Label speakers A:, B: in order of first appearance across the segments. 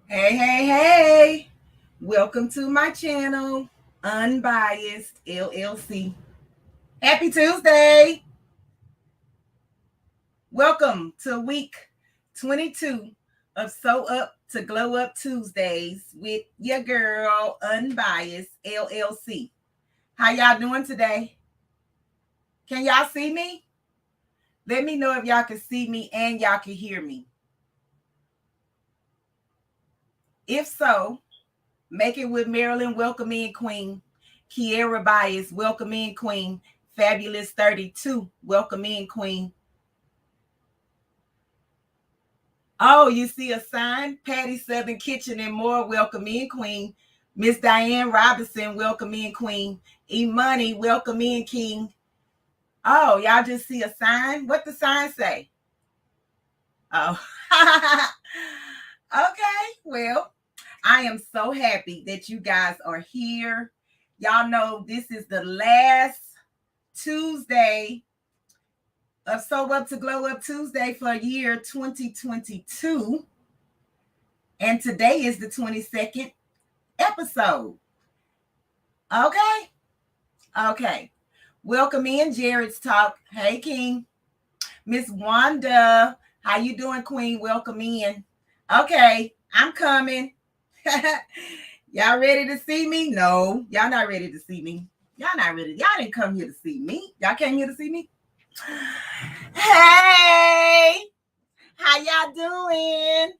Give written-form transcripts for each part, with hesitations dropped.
A: Hey. Welcome to my channel, Unbiased LLC. Happy Tuesday. Welcome to week 22 of Sew Up to Glow Up Tuesdays with your girl, Unbiased LLC. How y'all doing today? Can y'all see me? Let me know if y'all can see me and y'all can hear me. If so, make it with Marilyn, welcome in, Queen. Kiera Bias, welcome in, Queen. Fabulous 32, welcome in, Queen. Oh, you see a sign? Patty Southern Kitchen and More, welcome in, Queen. Miss Diane Robinson, welcome in, Queen. E-Money, welcome in, King. Oh, y'all just see a sign? What the sign say? Oh, okay. Well, I am so happy that you guys are here. Y'all know this is the last Tuesday of Sew Up to Glow Up Tuesday for year 2022. And today is the 22nd episode. Okay. Welcome in, Jared's Talk. Hey, King. Miss Wanda. How you doing, Queen? Welcome in. Okay, I'm coming. Y'all ready to see me? No, y'all not ready to see me. Y'all not ready. Y'all didn't come here to see me. Y'all came here to see me? Hey, how y'all doing?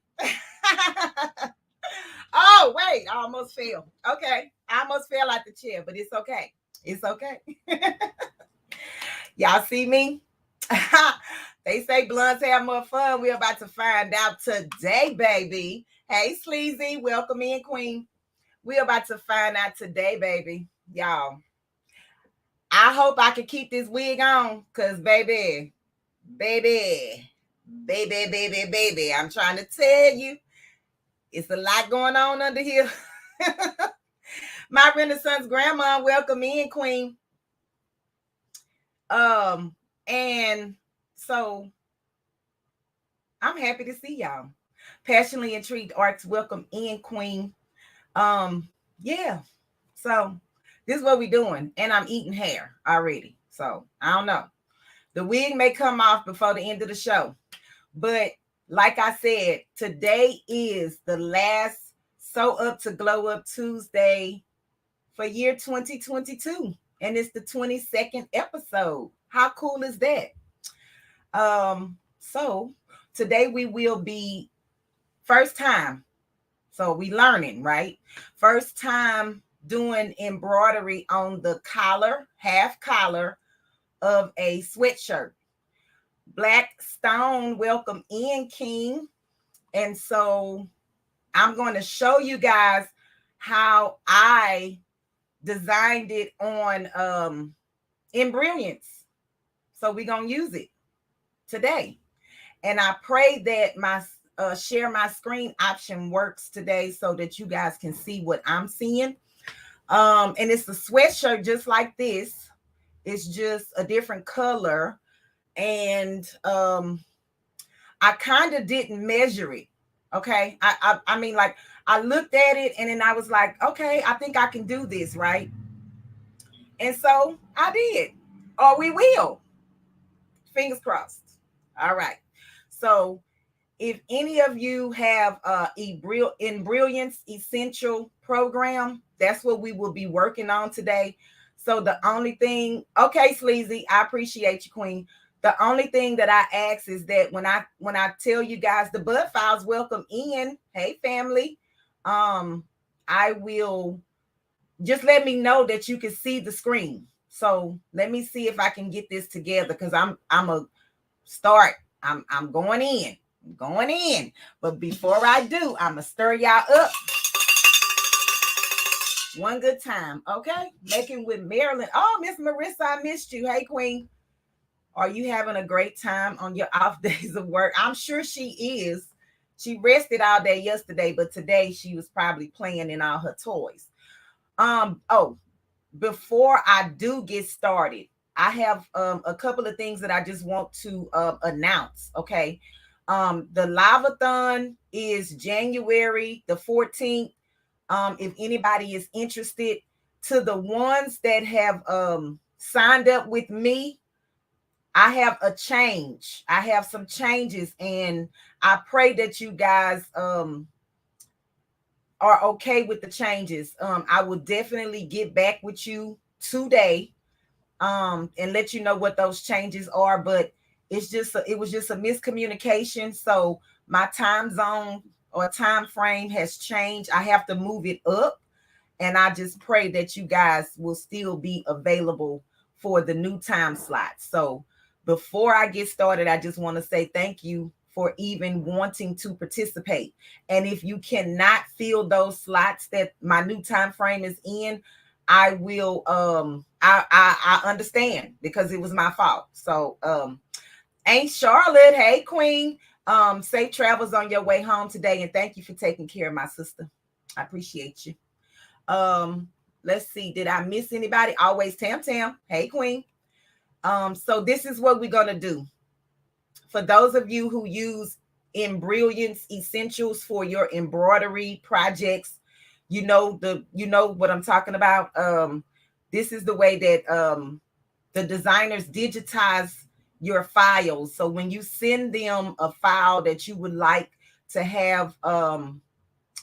A: Oh, wait, I almost fell. Okay, I almost fell out the chair, but it's okay. It's okay. Y'all see me? They say blunts have more fun. We're about to find out today, baby. Hey, Sleazy, welcome in, Queen. We're about to find out today, baby. Y'all, I hope I can keep this wig on because, baby, I'm trying to tell you, it's a lot going on under here. My Renaissance grandma, welcome in, Queen. And so I'm happy to see y'all. Passionately Intrigued Arts, welcome in, Queen. Yeah. So this is what we're doing. And I'm eating hair already. So I don't know. The wig may come off before the end of the show. But like I said, today is the last Sew Up to Glow Up Tuesday for year 2022. And it's the 22nd episode. How cool is that? So today we will be first time. So we learning, right? First time doing embroidery on the collar, half collar of a sweatshirt. Black Stone, welcome in, King. And so I'm going to show you guys how I designed it on Embroider. So we're going to use it today. And I pray that my share my screen option works today so that you guys can see what I'm seeing. And it's a sweatshirt just like this. It's just a different color. And I kind of didn't measure it. Okay. I mean, like, I looked at it and then I was like, okay, I think I can do this, right? And so I did. Or we will. Fingers crossed. All right. So if any of you have in Brilliance Essential program, that's what we will be working on today. So the only thing, okay, Sleazy, I appreciate you, Queen. The only thing that I ask is that when I tell you guys the bud files, welcome in. Hey, family. I will just let me know that you can see the screen. So let me see if I can get this together because I'm a start. I'm going in. Going in. But before I do, I'm going to stir y'all up one good time. Okay? Making with Marilyn. Oh, Miss Marissa, I missed you. Hey, Queen. Are you having a great time on your off days of work? I'm sure she is. She rested all day yesterday, but today she was probably playing in all her toys. Before I do get started, I have a couple of things that I just want to announce. Okay. The Lavathon is January the 14th. If anybody is interested, to the ones that have signed up with me, I have a change. I have some changes, and I pray that you guys are okay with the changes. I will definitely get back with you today and let you know what those changes are, but it was just a miscommunication. So my time zone or time frame has changed. I have to move it up, and I just pray that you guys will still be available for the new time slot. So before I get started, I just want to say thank you for even wanting to participate. And if you cannot fill those slots that my new time frame is in, I will I understand, because it was my fault. So Aunt Charlotte, hey Queen, safe travels on your way home today, and thank you for taking care of my sister. I appreciate you. Let's see, did I miss anybody? Always Tam Tam, hey Queen. So this is what we're gonna do. For those of you who use Embrilliance Essentials for your embroidery projects, you know what I'm talking about. This is the way that the designers digitize your files. So when you send them a file that you would like to have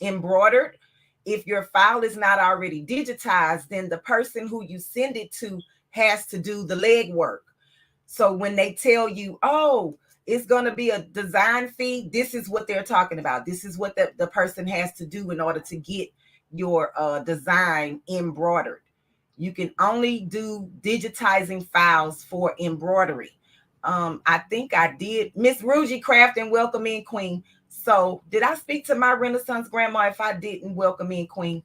A: embroidered, if your file is not already digitized, then the person who you send it to has to do the legwork. So when they tell you, oh, it's going to be a design fee, this is what they're talking about. This is what the person has to do in order to get your design embroidered. You can only do digitizing files for embroidery. I think I did. Miss Rugie Craft, and welcome in, Queen. So did I speak to my Renaissance grandma? If I didn't, welcome in, Queen.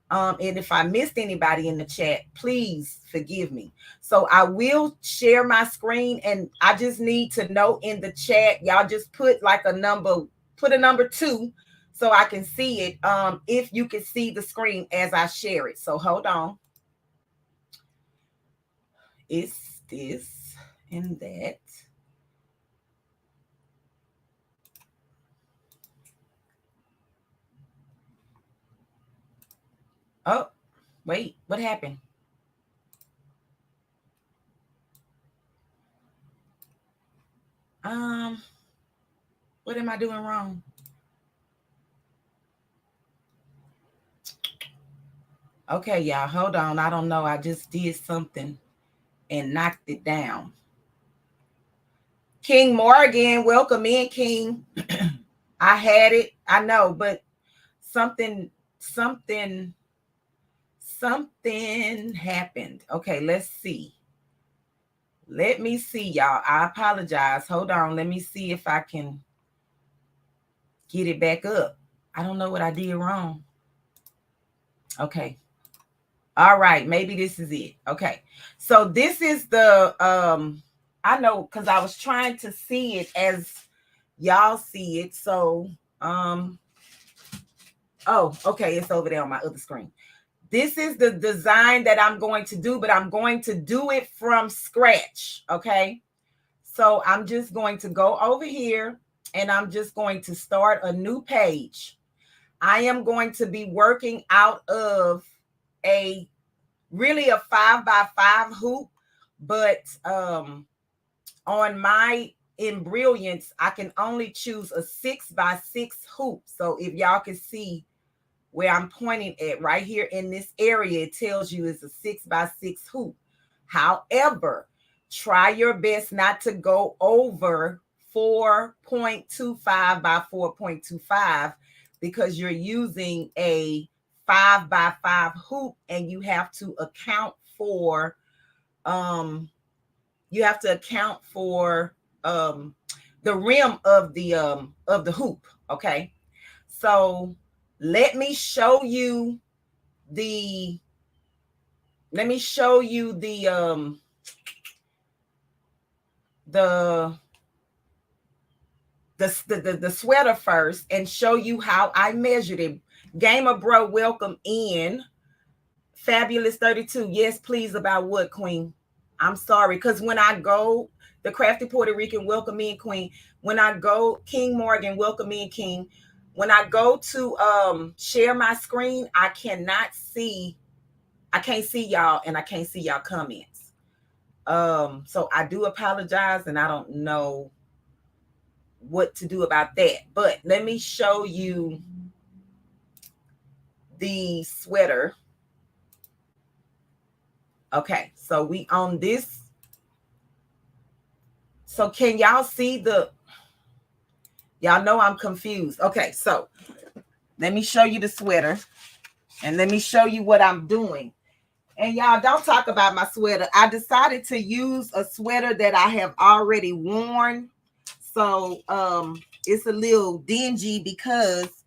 A: And if I missed anybody in the chat, please forgive me. So I will share my screen, and I just need to know in the chat, y'all just put like a number, put a number 2 so I can see it. If you can see the screen as I share it. So hold on. It's this and that. Oh, wait, what happened? What am I doing wrong? Okay, y'all, hold on. I don't know. I just did something and knocked it down. King Morgan, welcome in, King. I had it. I know, but something happened. Okay, let's see. Let me see, y'all. I apologize. Hold on. Let me see if I can get it back up. I don't know what I did wrong. Okay. All right. Maybe this is it. Okay. So this is the, I know, because I was trying to see it as y'all see it. So, oh, okay. It's over there on my other screen. This is the design that I'm going to do, but I'm going to do it from scratch. Okay. So I'm just going to go over here, and I'm just going to start a new page. I am going to be working out of really a 5x5 hoop, but on my Embrilliance, I can only choose a 6x6 hoop. So if y'all can see where I'm pointing at right here in this area, it tells you it's a 6x6 hoop. However, try your best not to go over 4.25 by 4.25, because you're using a 5x5 hoop, and you have to account for the rim of the hoop. Okay, so let me show you the the sweater first, and show you how I measured it. Gamer Bro, welcome in. Fabulous 32. Yes, please. About what, Queen? I'm sorry, because when I go, The Crafty Puerto Rican, welcome in, Queen. When I go, King Morgan, welcome in, King. When I go to share my screen, I can't see y'all, and I can't see y'all comments. So I do apologize, and I don't know what to do about that. But let me show you the sweater. Okay, so we on this. So can y'all see y'all know I'm confused. Okay, so let me show you the sweater, and let me show you what I'm doing. And y'all don't talk about my sweater. I decided to use a sweater that I have already worn. So it's a little dingy because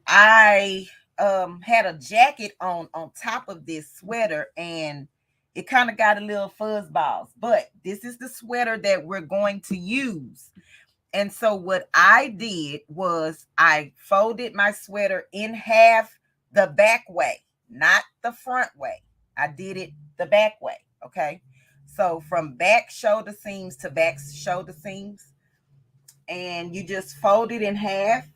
A: I had a jacket on top of this sweater, and it kind of got a little fuzz balls. But this is the sweater that we're going to use. And so what I did was I folded my sweater in half the back way, not the front way. I did it the back way, okay? So from back shoulder seams to back shoulder seams, and you just fold it in half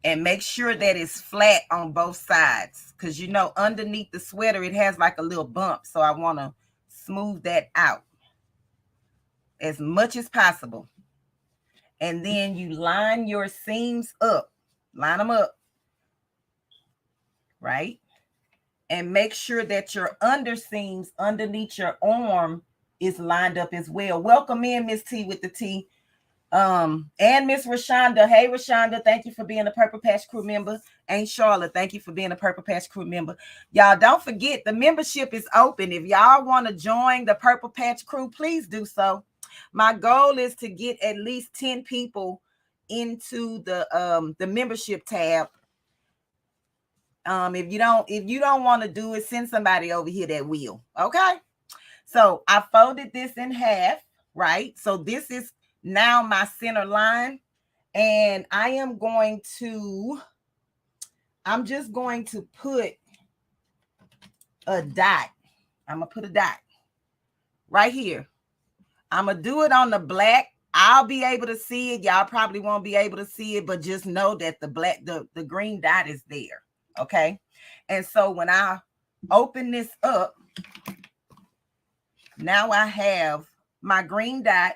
A: and make sure that it's flat on both sides, because you know underneath the sweater it has like a little bump, so I want to smooth that out as much as possible. And then you line your seams up, line them up, right? And make sure that your under seams underneath your arm is lined up as well. Welcome in, Miss T with the T. And Miss Rashonda. Hey, Rashonda, thank you for being a Purple Patch Crew member. And Charlotte, thank you for being a Purple Patch Crew member. Y'all don't forget, the membership is open. If y'all want to join the Purple Patch Crew, please do so. My goal is to get at least 10 people into the membership tab. If you don't want to do it, send somebody over here that will. Okay. So I folded this in half, right? So this is now my center line, and I'm just going to put a dot. I'm gonna put a dot right here. I'm gonna do it on the black. I'll be able to see it. Y'all probably won't be able to see it, but just know that the green dot is there. Okay. And so when I open this up, now I have my green dot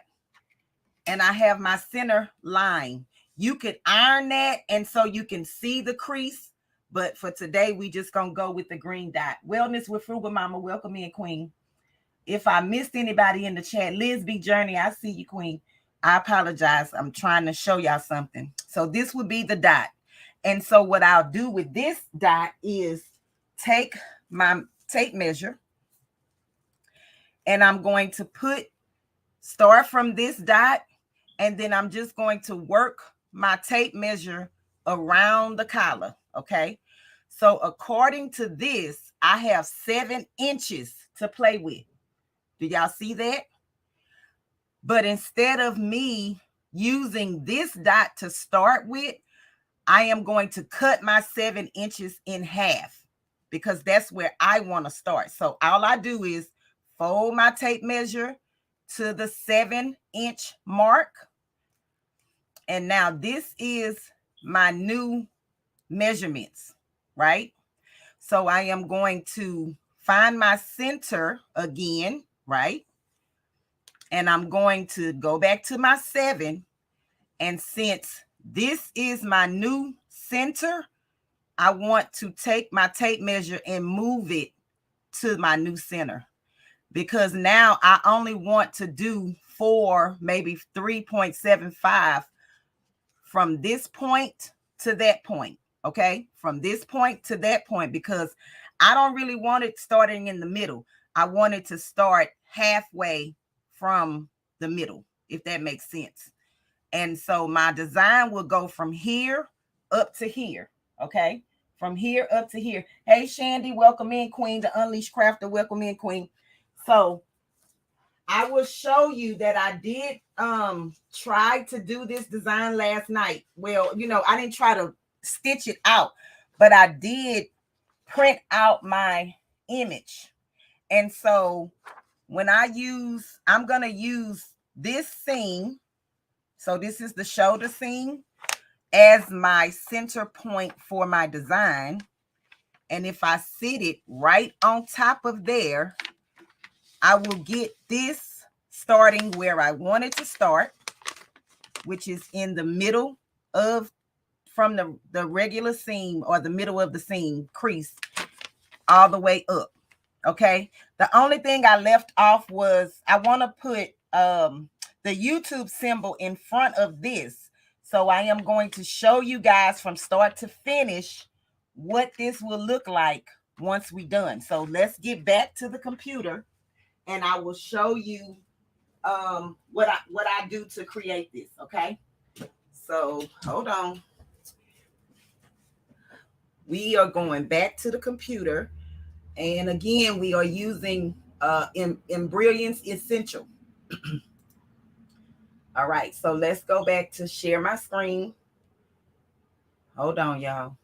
A: and I have my center line. You could iron that, and so you can see the crease, but for today, we just gonna go with the green dot. Wellness with Frugal Mama, welcome in, Queen. If I missed anybody in the chat, Liz B. Journey, I see you, Queen. I apologize. I'm trying to show y'all something. So this would be the dot. And so what I'll do with this dot is take my tape measure, and I'm going to start from this dot, and then I'm just going to work my tape measure around the collar, okay? So according to this, I have 7 inches to play with. Do y'all see that? But instead of me using this dot to start with, I am going to cut my 7 inches in half, because that's where I want to start. So all I do is fold my tape measure to the 7-inch mark. And now this is my new measurements, right? So I am going to find my center again, right? And I'm going to go back to my 7. And since this is my new center, I want to take my tape measure and move it to my new center, because now I only want to do 4, maybe 3.75 from this point to that point. Okay, from this point to that point, because I don't really want it starting in the middle. I want it to start halfway from the middle, if that makes sense. And so my design will go from here up to here. Okay, from here up to here. Hey, Shandy, welcome in, Queen. The Unleashed Crafter, welcome in, Queen. So I will show you that I did try to do this design last night. Well, I didn't try to stitch it out, but I did print out my image. And so when I'm going to use this seam. So this is the shoulder seam as my center point for my design. And if I sit it right on top of there, I will get this starting where I want it to start, which is in the middle of, from the regular seam or the middle of the seam crease all the way up. Okay. The only thing I left off was I want to put the YouTube symbol in front of this. So I am going to show you guys from start to finish what this will look like once we're done. So let's get back to the computer and I will show you what I do to create this. Okay. So hold on. We are going back to the computer. And again, we are using Embroidery Essential. All right, so let's go back to share my screen. Hold on, y'all.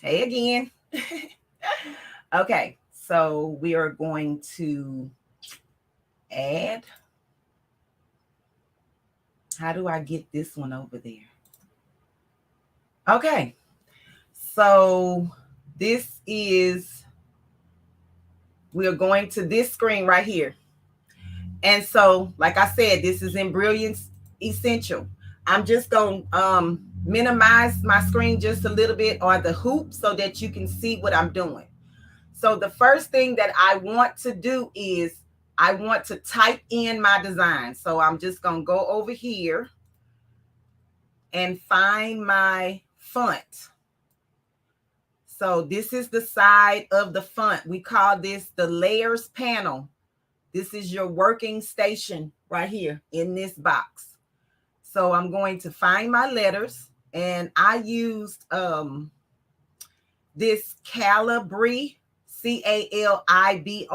A: Hey again. Okay, so we are going to add. How do I get this one over there? Okay, so this is, we are going to this screen right here. And so, like I said, this is Embroidery Essential. I'm just going to minimize my screen just a little bit on the hoop so that you can see what I'm doing. So the first thing that I want to do is I want to type in my design. So I'm just going to go over here and find my font. So this is the side of the font. We call this the layers panel. This is your working station right here in this box. So I'm going to find my letters, and I used this Calibri, Calibri,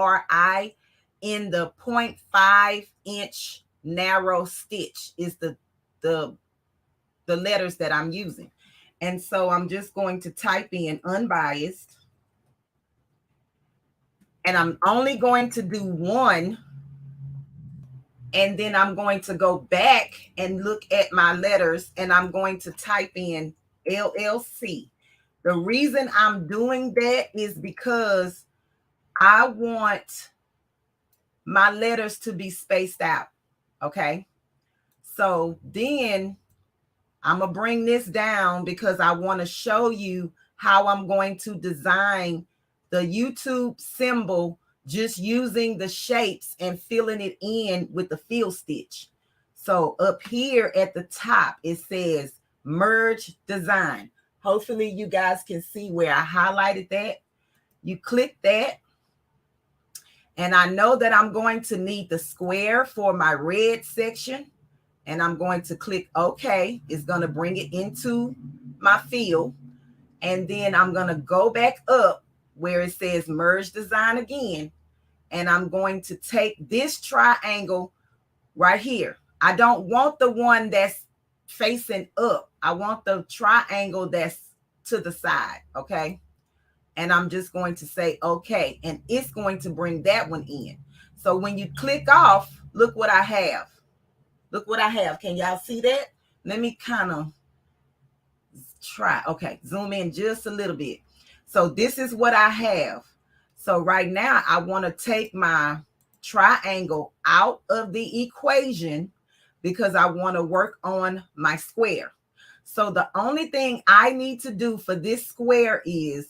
A: in the 0.5 inch narrow stitch is the letters that I'm using. And so I'm just going to type in unbiased. And I'm only going to do one. And then I'm going to go back and look at my letters, and I'm going to type in LLC. The reason I'm doing that is because I want my letters to be spaced out. Okay. So then I'm going to bring this down because I want to show you how I'm going to design the YouTube symbol just using the shapes and filling it in with the fill stitch. So up here at the top, it says merge design. Hopefully you guys can see where I highlighted that. You click that. And I know that I'm going to need the square for my red section. And I'm going to click OK. It's going to bring it into my field. And then I'm going to go back up where it says merge design again. And I'm going to take this triangle right here. I don't want the one that's facing up. I want the triangle that's to the side. Okay. And I'm just going to say, okay. And it's going to bring that one in. So when you click off, look what I have. Look what I have. Can y'all see that? Let me kind of try. Okay. Zoom in just a little bit. So this is what I have. So right now I want to take my triangle out of the equation because I want to work on my square. So the only thing I need to do for this square is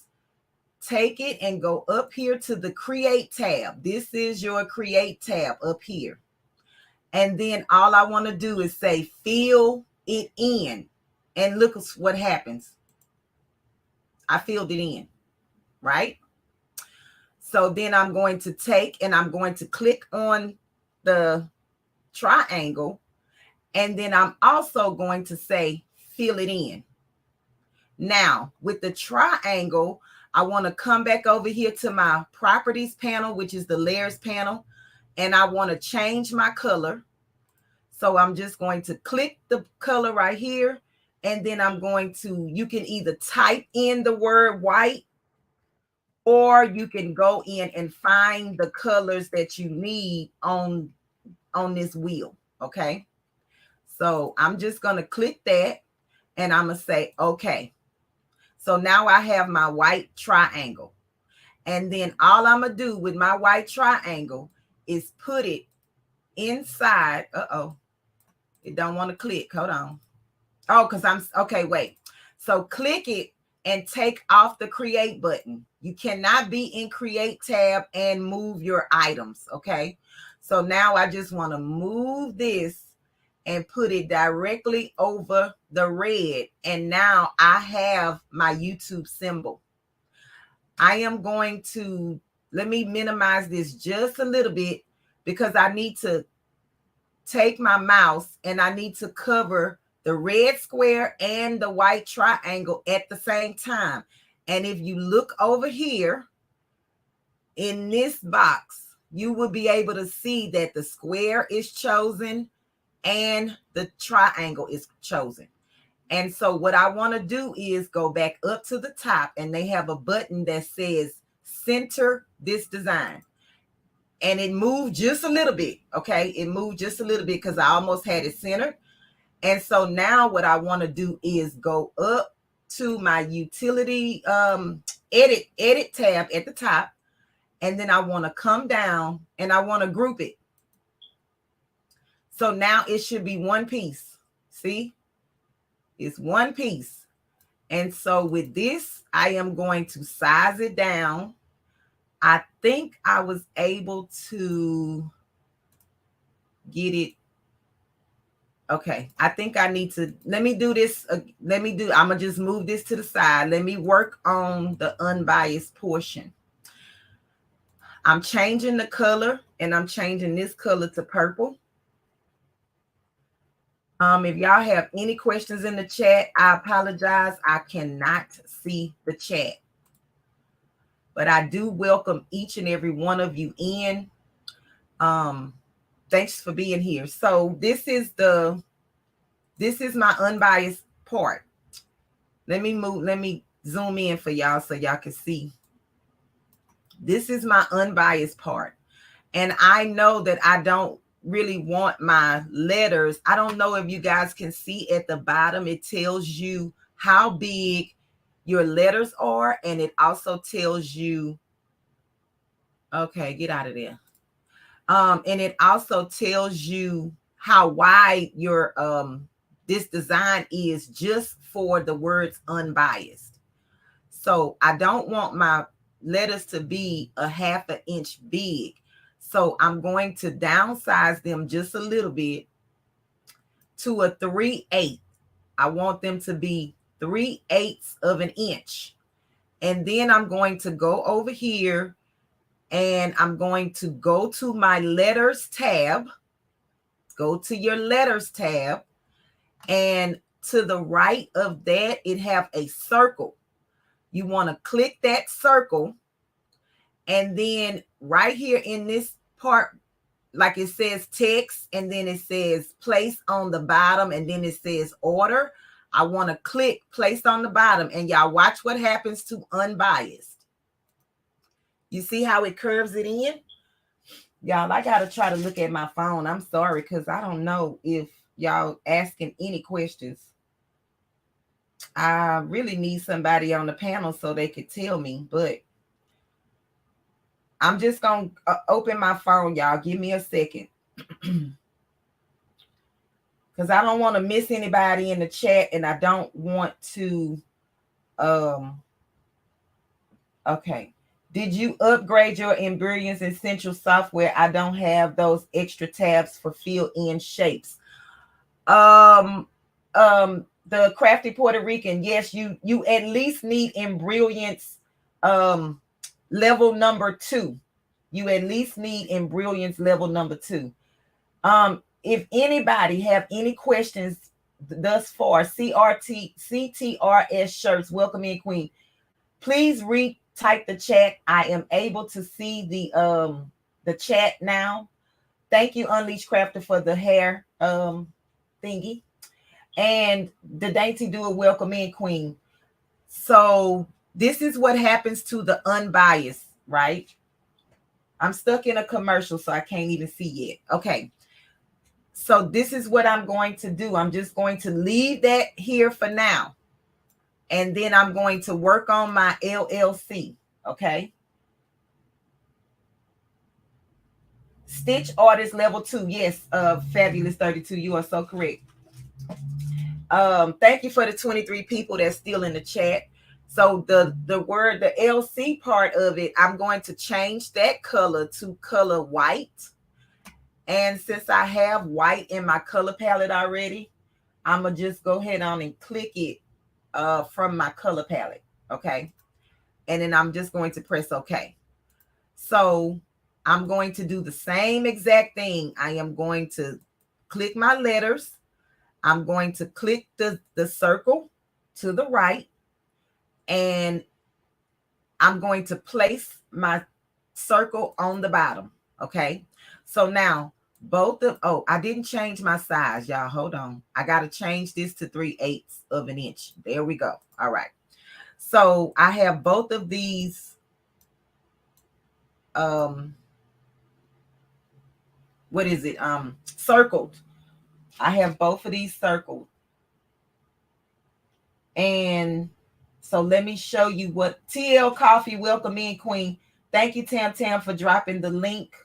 A: take it and go up here to the create tab. This is your create tab up here. And then all I want to do is say fill it in. And look what happens. I filled it in, right? So then I'm going to take and I'm going to click on the triangle. And then I'm also going to say fill it in. Now with the triangle, I want to come back over here to my properties panel, which is the layers panel. And I want to change my color. So I'm just going to click the color right here. And then I'm going to, you can either type in the word white, or you can go in and find the colors that you need on this wheel. Okay. So I'm just going to click that and I'm going to say, okay. So now I have my white triangle. And then all I'm going to do with my white triangle is put it inside. Uh-oh. It don't want to click. Hold on. Oh, because okay, wait. So click it and take off the create button. You cannot be in create tab and move your items. Okay. So now I just want to move this and put it directly over the red. And now I have my YouTube symbol. I am going to, let me minimize this just a little bit because I need to take my mouse and I need to cover the red square and the white triangle at the same time. And if you look over here in this box, you will be able to see that the square is chosen and the triangle is chosen. And so what I want to do is go back up to the top, and they have a button that says center this design. And it moved just a little bit. Okay. It moved just a little bit because I almost had it centered. And so now what I want to do is go up to my utility edit tab at the top. And then I want to come down and I want to group it. So now it should be one piece. See? It's one piece. And so with this, I am going to size it down. I think I was able to get it. Okay. I think I need to, let me do this. I'm going to just move this to the side. Let me work on the unbiased portion. I'm changing the color, and I'm changing this color to purple. If y'all have any questions in the chat, I apologize. I cannot see the chat. But I do welcome each and every one of you in. Thanks for being here. So this is my unbiased part. Let me zoom in for y'all so y'all can see. This is my unbiased part. And I know that I don't really want my letters. I don't know if you guys can see at the bottom, it tells you how big your letters are. And it also tells you, okay, get out of there. And it also tells you how wide your this design is just for the words unbiased. So I don't want my letters to be a 1/2 inch big. So I'm going to downsize them just a little bit to a 3/8. I want them to be 3/8 of an inch. And then I'm going to go over here and I'm going to go to my letters tab. Go to your letters tab. And to the right of that, it have a circle. You want to click that circle. And then right here in this part, like it says text, and then it says place on the bottom, and then it says order. I want to click place on the bottom, and y'all watch what happens to unbiased. You see how it curves it in? Y'all, I got to try to look at my phone. I'm sorry, because I don't know if y'all asking any questions. I really need somebody on the panel so they could tell me, but I'm just going to open my phone, y'all. Give me a second. Because I don't want to miss anybody in the chat, and I don't want to. Okay. Did you upgrade your Embroidery Essential software? I don't have those extra tabs for fill-in shapes. The Crafty Puerto Rican, yes, you at least need Embroidery level number 2. You at least need Embroidery level number 2. If anybody have any questions thus far, CTRS shirts, welcome in, Queen. Please type the chat. I am able to see the chat now. Thank you, Unleashed Crafter, for the hair thingy. And the Dainty Do It Welcome In Queen. So this is what happens to the unbiased, right? I'm stuck in a commercial, so I can't even see yet. Okay. So this is what I'm going to do. I'm just going to leave that here for now. And then I'm going to work on my LLC. Okay. Stitch artist level 2. Yes, Fabulous 32. You are so correct. Thank you for the 23 people that's still in the chat. So the word, the LC part of it, I'm going to change that color to color white. And since I have white in my color palette already, I'm going to just go ahead on and click it from my color palette. Okay. And then I'm just going to press OK. So I'm going to do the same exact thing. I am going to click my letters. I'm going to click the circle to the right. And I'm going to place my circle on the bottom. Okay. So now both of, oh, I didn't change my size, y'all. Hold on. I got to change this to 3/8 of an inch. There we go. All right. So I have both of these. What is it? Circled. I have both of these circled. And so let me show you what TL Coffee, welcome in, Queen. Thank you, Tam Tam, for dropping the link.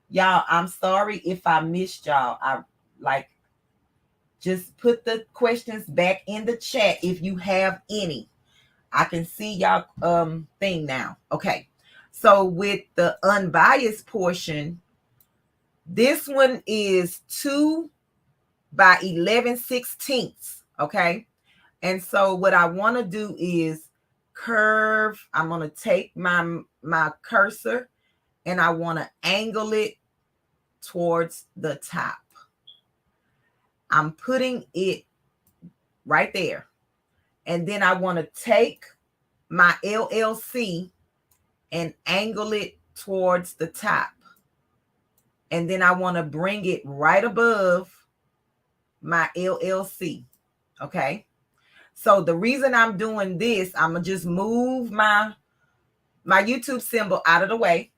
A: Y'all, I'm sorry if I missed y'all. I like just put the questions back in the chat if you have any. I can see y'all thing now. Okay. So with the unbiased portion, this one is 2 by 11/16. Okay. And so what I want to do is curve. I'm going to take my cursor and I want to angle it towards the top. I'm putting it right there. And then I want to take my LLC and angle it towards the top. And then I want to bring it right above my LLC. Okay. So the reason I'm doing this, I'm going to just move my YouTube symbol out of the way.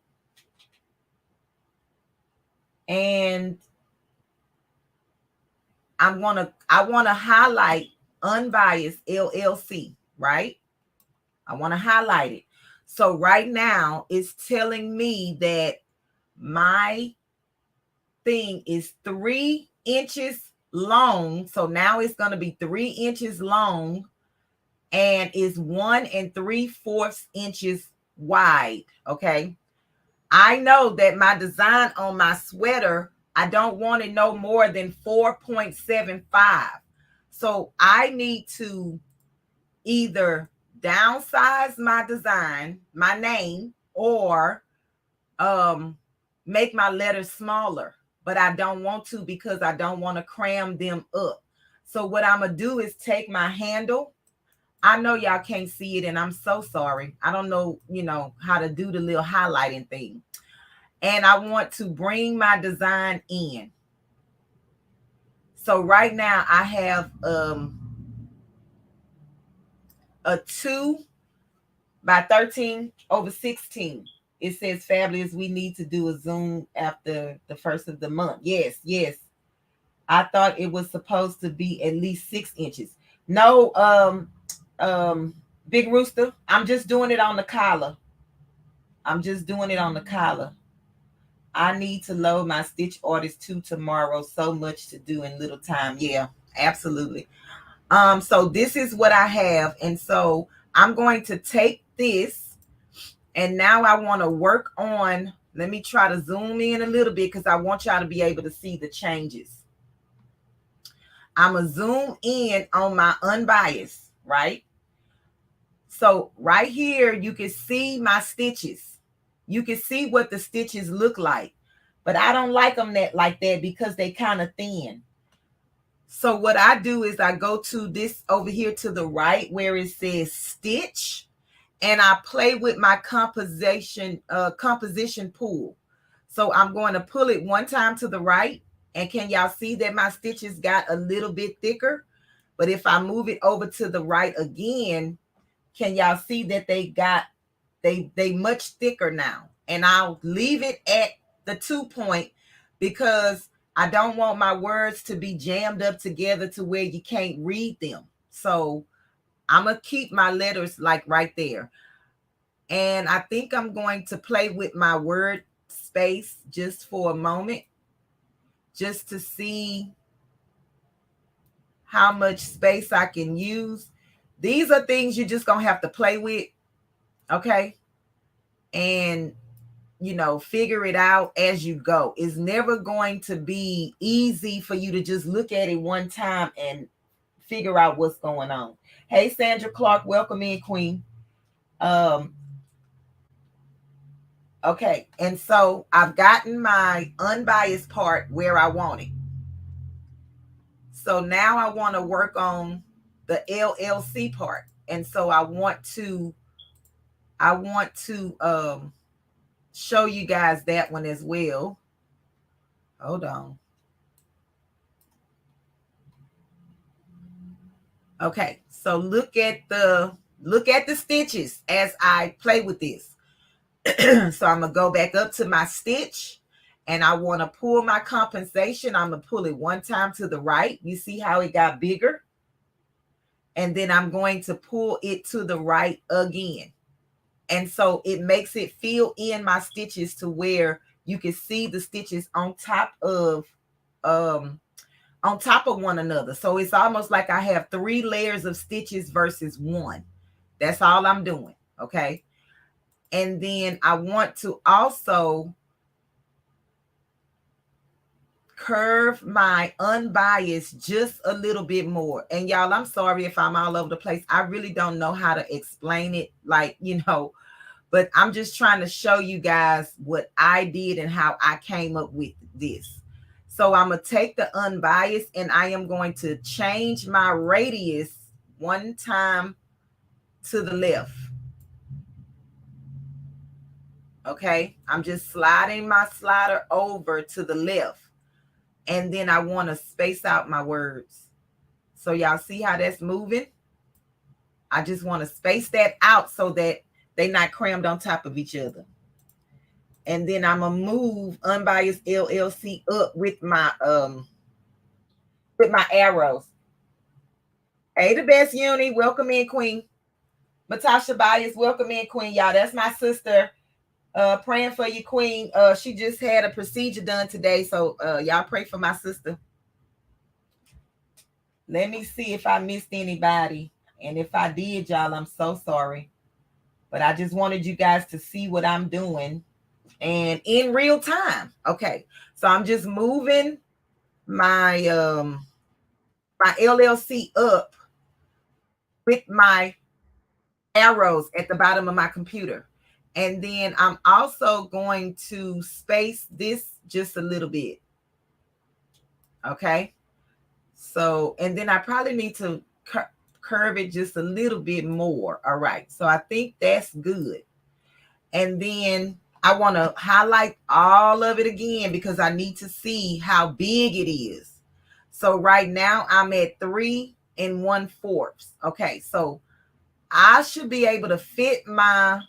A: And I want to highlight unbiased LLC, right? I want to highlight it. So right now it's telling me that my thing is 3 inches long. So now it's going to be 3 inches long and is 1 3/4 inches wide. Okay. I know that my design on my sweater, I don't want it no more than 4.75. So I need to either downsize my design, my name, or make my letters smaller. But I don't want to because I don't want to cram them up. So what I'm going to do is take my handle. I know y'all can't see it and I'm so sorry. I don't know, how to do the little highlighting thing. And I want to bring my design in. So right now I have a 2 by 13/16. It says, Fabulous, we need to do a Zoom after the first of the month. Yes. I thought it was supposed to be at least 6 inches. No, Big Rooster, I'm just doing it on the collar. I need to load my Stitch Artist 2 tomorrow. So much to do in little time. Yeah, absolutely. So this is what I have. And so I'm going to take this and now I want to work on, let me try to zoom in a little bit because I want y'all to be able to see the changes. I'm going to zoom in on my unbiased, right? So right here, you can see my stitches. You can see what the stitches look like, but I don't like them like that because they kind of thin. So what I do is I go to this over here to the right where it says stitch, and I play with my composition pool. So I'm going to pull it one time to the right, and can y'all see that my stitches got a little bit thicker? But if I move it over to the right again, can y'all see that they much thicker now? And I'll leave it at the 2 point because I don't want my words to be jammed up together to where you can't read them. So I'm going to keep my letters like right there. And I think I'm going to play with my word space just for a moment, just to see how much space I can use. These are things you're just going to have to play with, okay? And, you know, figure it out as you go. It's never going to be easy for you to just look at it one time and figure out what's going on. Hey, Sandra Clark, welcome in, Queen. Okay, and so I've gotten my unbiased part where I want it. So now I want to work on the LLC part. And so I want to show you guys that one as well. Hold on. Okay, so look at the stitches as I play with this. So I'm gonna go back up to my stitch and I want to pull my compensation. I'm gonna pull it one time to the right. You see how it got bigger? And then I'm going to pull it to the right again. And so it makes it fill in my stitches to where you can see the stitches on top of one another. So it's almost like I have 3 layers of stitches versus 1. That's all I'm doing, okay? And then I want to also curve my unbiased just a little bit more. And y'all, I'm sorry if I'm all over the place. I really don't know how to explain it, like, you know, but I'm just trying to show you guys what I did and how I came up with this. So I'm going to take the unbiased and I am going to change my radius one time to the left. Okay, I'm just sliding my slider over to the left. And then I want to space out my words. So y'all see how that's moving? I just want to space that out so that they're not crammed on top of each other. And then I'm going to move unbiased LLC up with my arrows. Hey, the best uni, welcome in, Queen. Matasha Bias, welcome in, Queen. Y'all, that's my sister. Praying for you, Queen. She just had a procedure done today, so y'all pray for my sister. Let me see if I missed anybody, and if I did, y'all, I'm so sorry, but I just wanted you guys to see what I'm doing and in real time. Okay, so I'm just moving my my LLC up with my arrows at the bottom of my computer. And then I'm also going to space this just a little bit. Okay. So, and then I probably need to curve it just a little bit more. All right. So I think that's good. And then I want to highlight all of it again because I need to see how big it is. So right now I'm at 3 1/4. Okay. So I should be able to fit my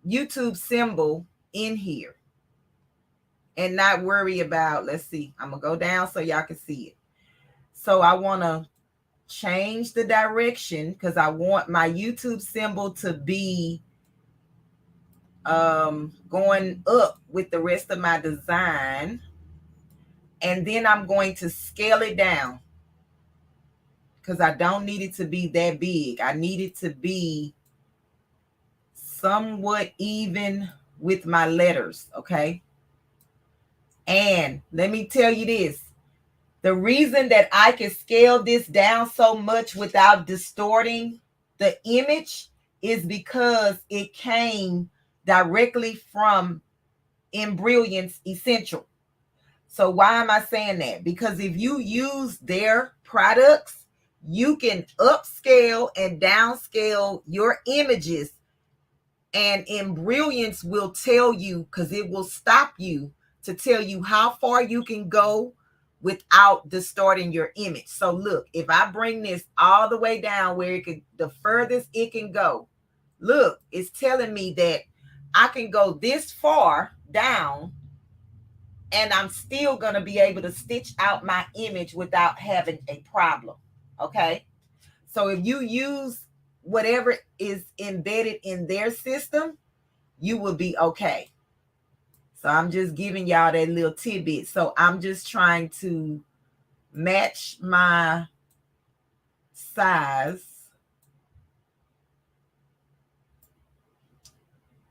A: YouTube symbol in here and not worry about, let's see, I'm gonna go down so y'all can see it. So I want to change the direction because I want my YouTube symbol to be going up with the rest of my design. And then I'm going to scale it down because I don't need it to be that big. I need it to be somewhat even with my letters, okay? And let me tell you this. The reason that I can scale this down so much without distorting the image is because it came directly from Embroider's Essential. So why am I saying that? Because if you use their products, you can upscale and downscale your images, and Embroider will tell you, because it will stop you to tell you how far you can go without distorting your image. So look, if I bring this all the way down where it could, the furthest it can go, look, it's telling me that I can go this far down and I'm still going to be able to stitch out my image without having a problem. Okay. So if you use whatever is embedded in their system, you will be okay. So I'm just giving y'all that little tidbit. So I'm just trying to match my size.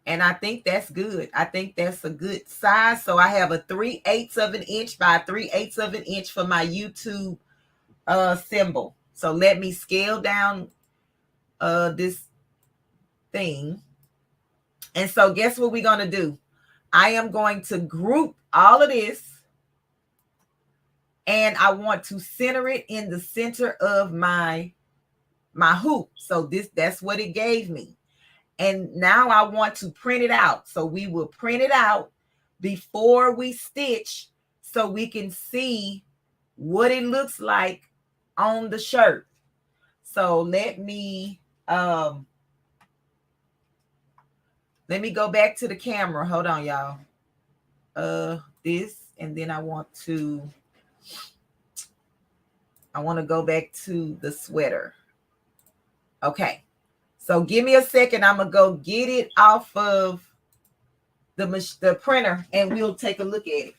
A: And I think that's good. I think that's a good size. So I have a 3/8 of an inch by 3/8 of an inch for my YouTube symbol. So let me scale down this thing. And so guess what we're going to do? I am going to group all of this, and I want to center it in the center of my hoop. So that's what it gave me. And now I want to print it out. So we will print it out before we stitch so we can see what it looks like on the shirt. So let me go back to the camera. Hold on, y'all. This, and then I want to go back to the sweater. Okay. So give me a second. I'm going to go get it off of the printer and we'll take a look at it.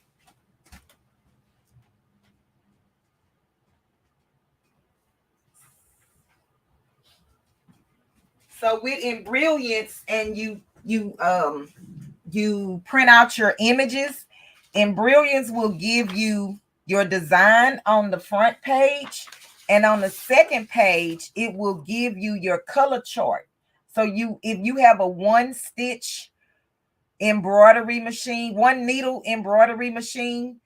A: So with Embrilliance, and you print out your images, Embrilliance will give you your design on the front page, and on the second page it will give you your color chart. So if you have a one stitch embroidery machine, one needle embroidery machine,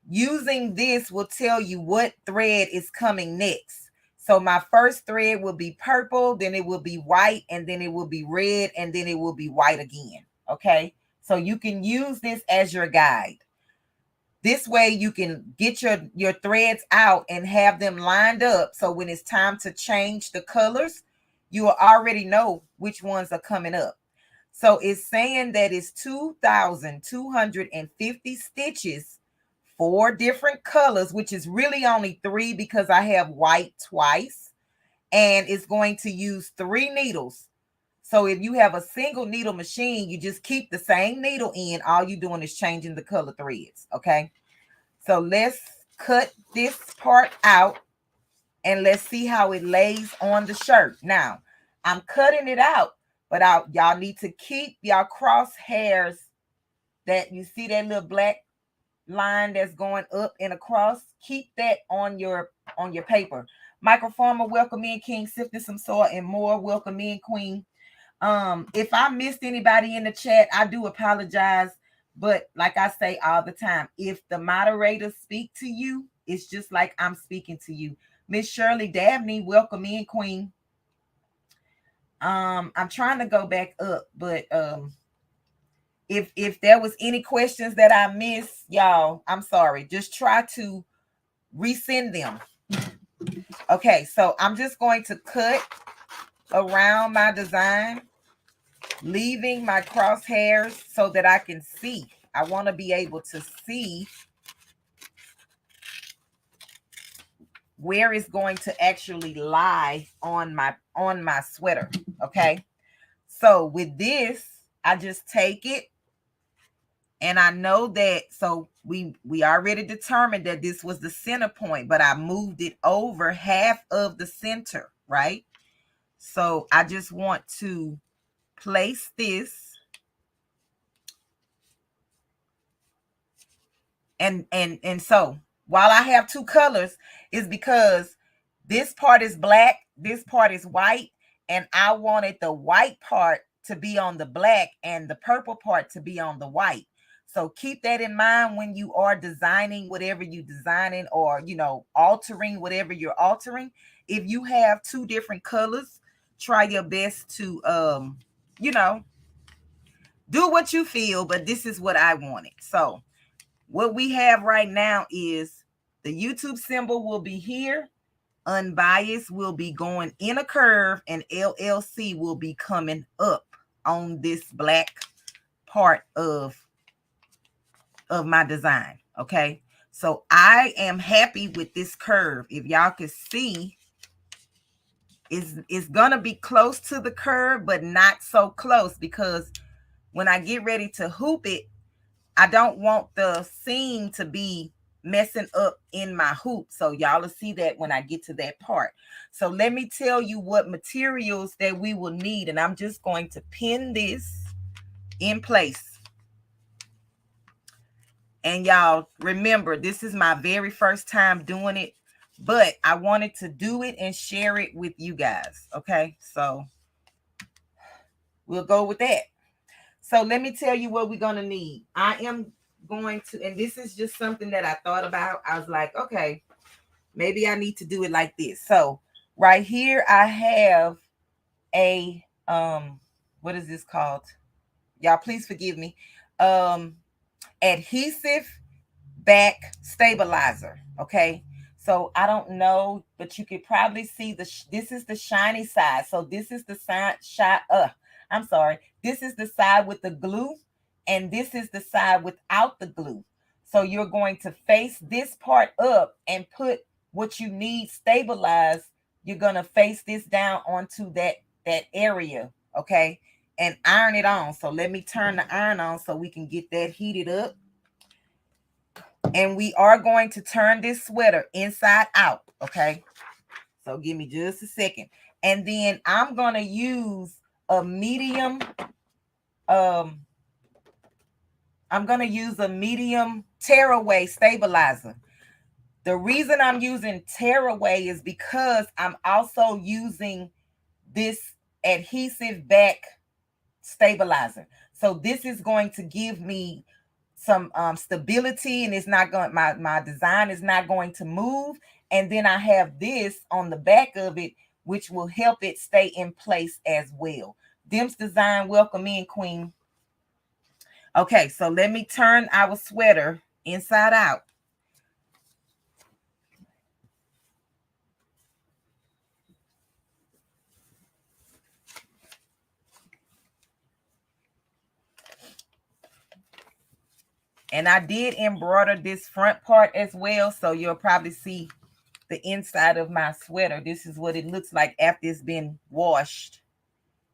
A: using this will tell you what thread is coming next. So my first thread will be purple, then it will be white, and then it will be red, and then it will be white again. Okay. So you can use this as your guide. This way you can get your threads out and have them lined up. So when it's time to change the colors, you will already know which ones are coming up. So it's saying that it's 2,250 stitches, 4 different colors, which is really only 3 because I have white twice, and it's going to use 3 needles. So if you have a single needle machine, you just keep the same needle in. All you're doing is changing the color threads. Okay. So let's cut this part out and let's see how it lays on the shirt. Now, I'm cutting it out, but y'all need to keep y'all crosshairs, that you see that little black line that's going up and across. Keep that on your paper. Microformer, welcome in, King. Sifting some soil and more, welcome in, Queen. If I missed anybody in the chat, I do apologize. But like I say all the time, if the moderators speak to you, it's just like I'm speaking to you. Miss Shirley Dabney, welcome in, Queen. I'm trying to go back up, but if there was any questions that I missed, y'all, I'm sorry. Just try to resend them. Okay, so I'm just going to cut around my design, leaving my crosshairs so that I can see. I want to be able to see where it's going to actually lie on my sweater. Okay. So with this, I just take it, and I know that, so we already determined that this was the center point, but I moved it over half of the center, right? So I just want to place this, and so while I have 2 colors, is because this part is black, this part is white, and I wanted the white part to be on the black and the purple part to be on the white. So keep that in mind when you are designing whatever you're designing, or, altering whatever you're altering. If you have 2 different colors, try your best to, do what you feel, but this is what I wanted. So what we have right now is The YouTube symbol will be here. Unbiased will be going in a curve, and LLC will be coming up on this black part of my design. Okay, so I am happy with this curve. If y'all can see, it's gonna be close to the curve, but not so close, because when I get ready to hoop it, I don't want the seam to be messing up in my hoop. So y'all will see that when I get to that part. So let me tell you what materials that we will need. And I'm just going to pin this in place. And y'all remember, this is my very first time doing it, but I wanted to do it and share it with you guys. Okay, so we'll go with that. So let me tell you what we're going to need. I am going to, and this is just something that I thought about. I was like, okay, maybe I need to do it like this. So right here, I have a, what is this called? Y'all, please forgive me. Adhesive back stabilizer. Okay. So I don't know, but you could probably see this is the shiny side. So this is the side I'm sorry. This is the side with the glue, and this is the side without the glue. So you're going to face this part up and put what you need stabilized. You're going to face this down onto that area, okay? And iron it on. So let me turn the iron on so we can get that heated up. And we are going to turn this sweater inside out, okay? So give me just a second. And then I'm going to use a medium, I'm going to use a medium tearaway stabilizer. The reason I'm using tearaway is because I'm also using this adhesive back stabilizer. So this is going to give me some stability, and it's not going, my design is not going to move. And then I have this on the back of it, which will help it stay in place as well. Dim's design, welcome in, Queen. Okay, so let me turn our sweater inside out. And I did embroider this front part as well, so you'll probably see the inside of my sweater. This is what it looks like after it's been washed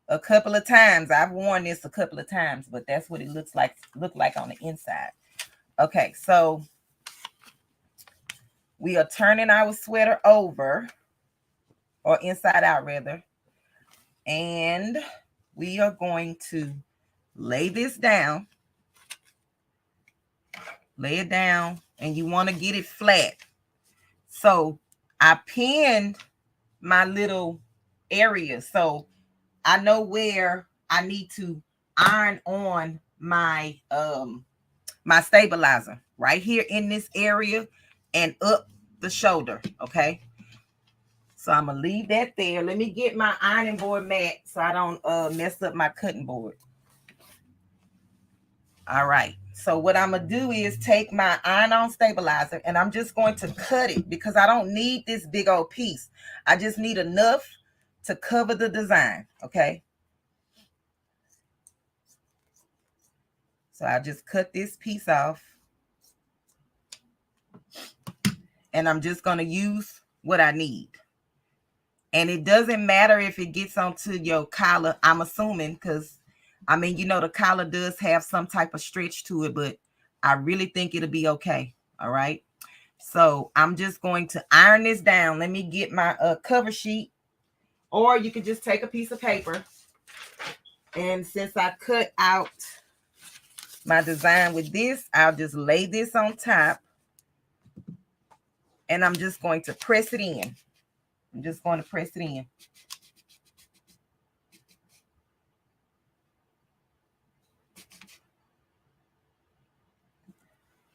A: a couple of times. I've worn this a couple of times, but that's what it looks like on the inside. Okay, so we are turning our sweater over, or inside out rather, and we are going to lay this down. Lay it down, and you want to get it flat. So I pinned my little area, so I know where I need to iron on my my stabilizer, right here in this area and up the shoulder. Okay, so I'm gonna leave that there. Let me get my ironing board mat so I don't mess up my cutting board. All right, so what I'm gonna do is take my iron-on stabilizer, and I'm just going to cut it because I don't need this big old piece. I just need enough to cover the design. Okay, so I just cut this piece off, and I'm just gonna use what I need. And it doesn't matter if it gets onto your collar, I'm assuming, because I mean, you know, the collar does have some type of stretch to it, but I really think it'll be okay. All right. So I'm just going to iron this down. Let me get my cover sheet, or you could just take a piece of paper. And since I cut out my design with this, I'll just lay this on top, and I'm just going to press it in. I'm just going to press it in.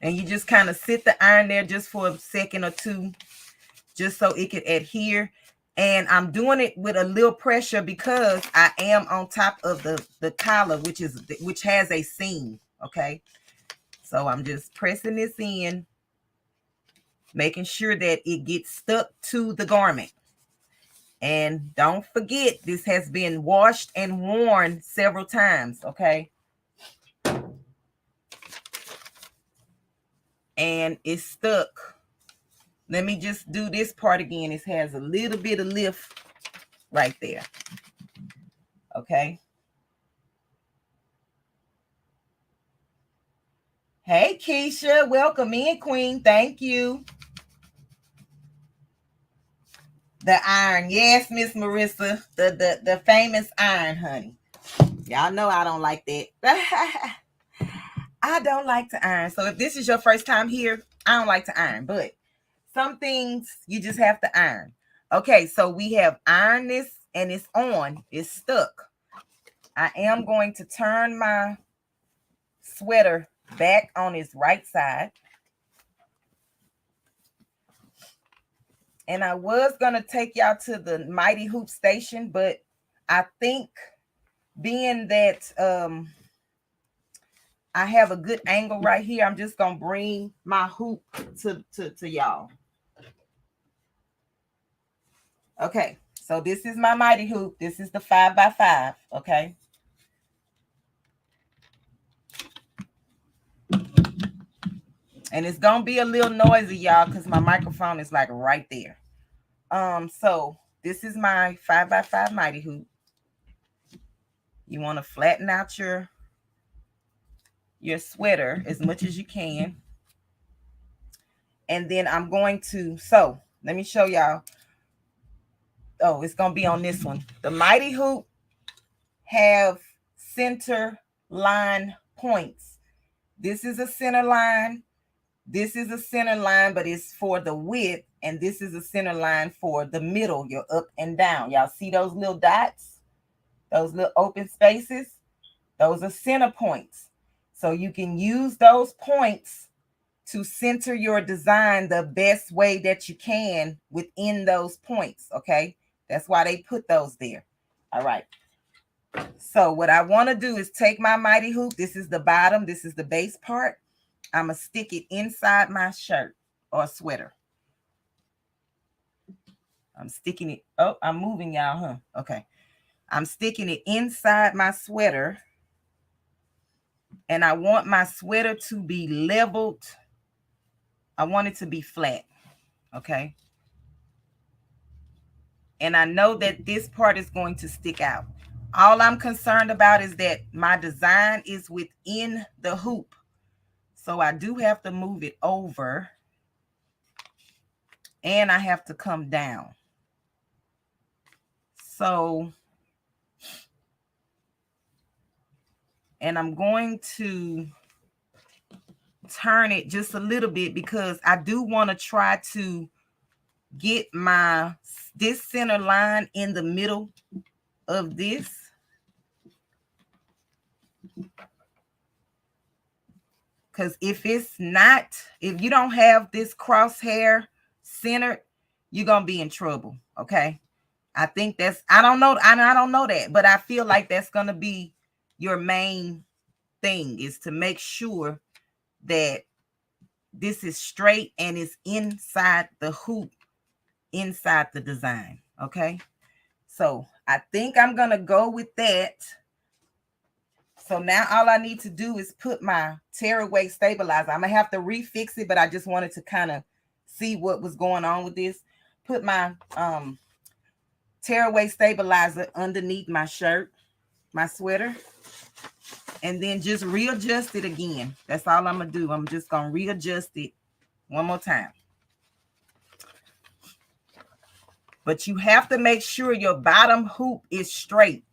A: And you just kind of sit the iron there just for a second or two, just so it could adhere. And I'm doing it with a little pressure because I am on top of the collar, which has a seam. Okay, so I'm just pressing this in. making sure that it gets stuck to the garment. And don't forget, this has been washed and worn several times, okay? And it's stuck. Let me just do this part again. It has a little bit of lift right there, okay? Hey, Keisha, welcome in, Queen. Thank you. The iron. Yes, Miss Marissa. The famous iron, honey. Y'all know I don't like that. I don't like to iron. So if this is your first time here, I don't like to iron. But some things you just have to iron. Okay, so we have ironed this and it's on. It's stuck. I am going to turn my sweater back on its right side. And I was going to take y'all to the Mighty Hoop Station, but I think being that I have a good angle right here, I'm just going to bring my hoop to y'all. Okay, so this is my Mighty Hoop. This is the 5x5, okay? And it's going to be a little noisy, y'all, because my microphone is like right there. So this is my 5x5 Mighty Hoop. You want to flatten out your sweater as much as you can. And then I'm going to, so let me show y'all. Oh, it's going to be on this one. The Mighty Hoop have center line points. This is a center line. This is a center line, but it's for the width. And this is a center line for the middle, your up and down. Y'all see those little dots? Those little open spaces? Those are center points. So you can use those points to center your design the best way that you can within those points, okay? That's why they put those there. All right. So what I want to do is take my Mighty Hoop. This is the bottom. This is the base part. I'm going to stick it inside my shirt or sweater. I'm sticking it. Oh, I'm moving, y'all, huh? Okay. I'm sticking it inside my sweater. And I want my sweater to be leveled. I want it to be flat. Okay. And I know that this part is going to stick out. All I'm concerned about is that my design is within the hoop. So I do have to move it over. And I have to come down. So, and I'm going to turn it just a little bit because I do want to try to get this center line in the middle of this. Because if you don't have this crosshair centered, you're going to be in trouble. Okay. I think I don't know that, but I feel like that's going to be your main thing, is to make sure that this is straight and it's inside the hoop, inside the design. Okay. So I think I'm going to go with that. So now all I need to do is put my tearaway stabilizer. I'm going to have to refix it, but I just wanted to kind of see what was going on with this. Put my tearaway stabilizer underneath my shirt, my sweater, and then just readjust it again. That's all I'm going to do. I'm just going to readjust it one more time. But you have to make sure your bottom hoop is straight,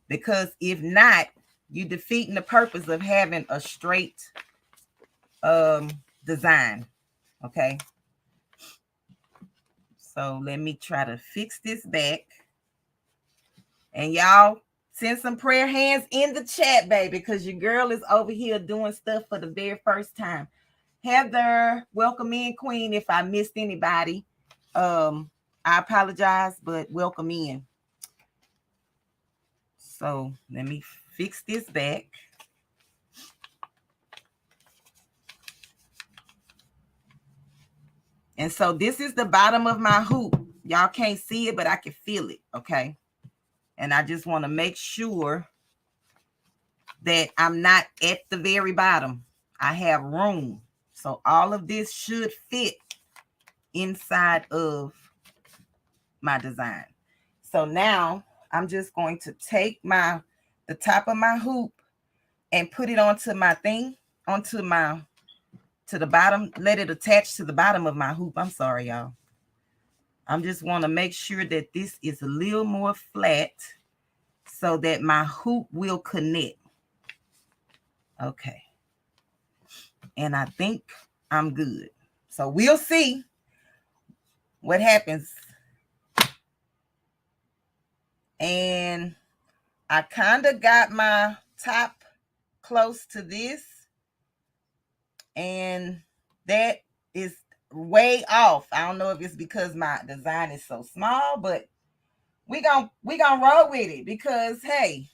A: because if not, you're defeating the purpose of having a straight design. Okay. So let me try to fix this back. And y'all send some prayer hands in the chat, baby, because your girl is over here doing stuff for the very first time. Heather, welcome in, Queen. If I missed anybody, I apologize, but welcome in. So let me fix this back. And so this is the bottom of my hoop. Y'all can't see it, but I can feel it, okay? And I just want to make sure that I'm not at the very bottom. I have room. So all of this should fit inside of my design. So now I'm just going to take the top of my hoop and put it onto my thing, to the bottom, let it attach to the bottom of my hoop. I'm sorry, y'all. I just want to make sure that this is a little more flat so that my hoop will connect. Okay. And I think I'm good. So we'll see what happens. And I kind of got my top close to this. And that is way off. I don't know if it's because my design is so small, but we gonna roll with it because, hey,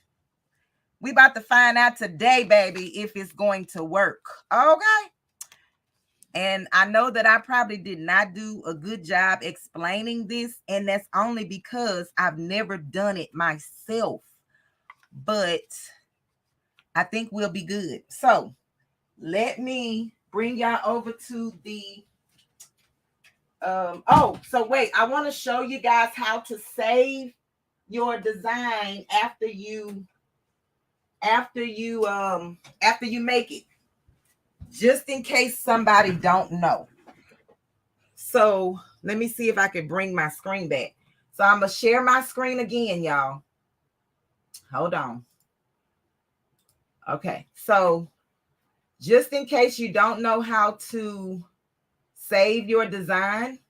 A: we about to find out today, baby, if it's going to work. Okay. And I know that I probably did not do a good job explaining this, and that's only because I've never done it myself. But I think we'll be good. So let me bring y'all over to the so wait, I want to show you guys how to save your design after you make it, just in case somebody don't know. So let me see if I can bring my screen back. So I'm gonna share my screen again, y'all. Hold on. Okay, so just in case you don't know how to save your design,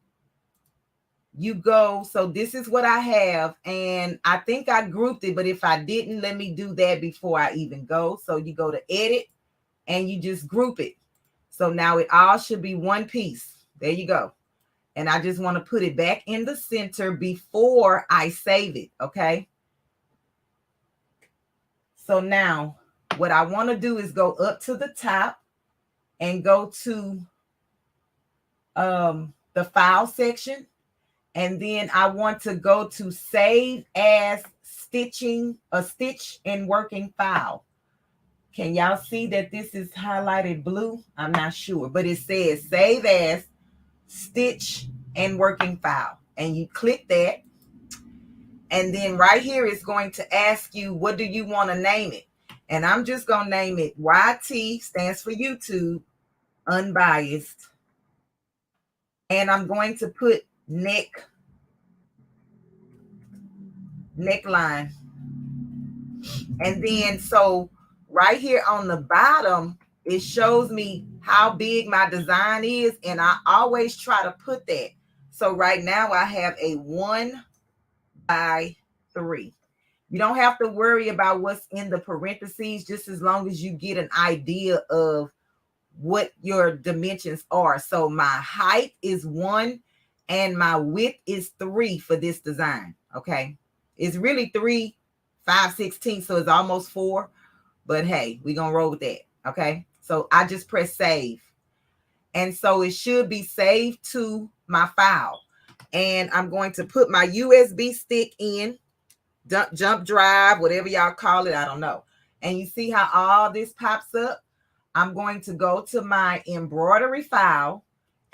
A: you go, so this is what I have, and I think I grouped it, but if I didn't, let me do that before I even go. So you go to edit and you just group it. So now it all should be one piece. There you go. And I just want to put it back in the center before I save it, okay? So now what I want to do is go up to the top and go to the file section. And then I want to go to save as stitching, a stitch and working file. Can y'all see that this is highlighted blue? I'm not sure, but it says save as stitch and working file. And you click that. And then right here is going to ask you, what do you want to name it? And I'm just going to name it YT, stands for YouTube, unbiased. And I'm going to put neckline. And then so right here on the bottom, it shows me how big my design is. And I always try to put that. So right now I have a 1x3. You don't have to worry about what's in the parentheses, just as long as you get an idea of what your dimensions are. So my height is 1 and my width is 3 for this design. Okay. It's really 3, 5/16, so it's almost 4. But hey, we're gonna roll with that. Okay. So I just press save. And so it should be saved to my file. And I'm going to put my USB stick in, jump drive, whatever y'all call it, I don't know. And you see how all this pops up? I'm going to go to my embroidery file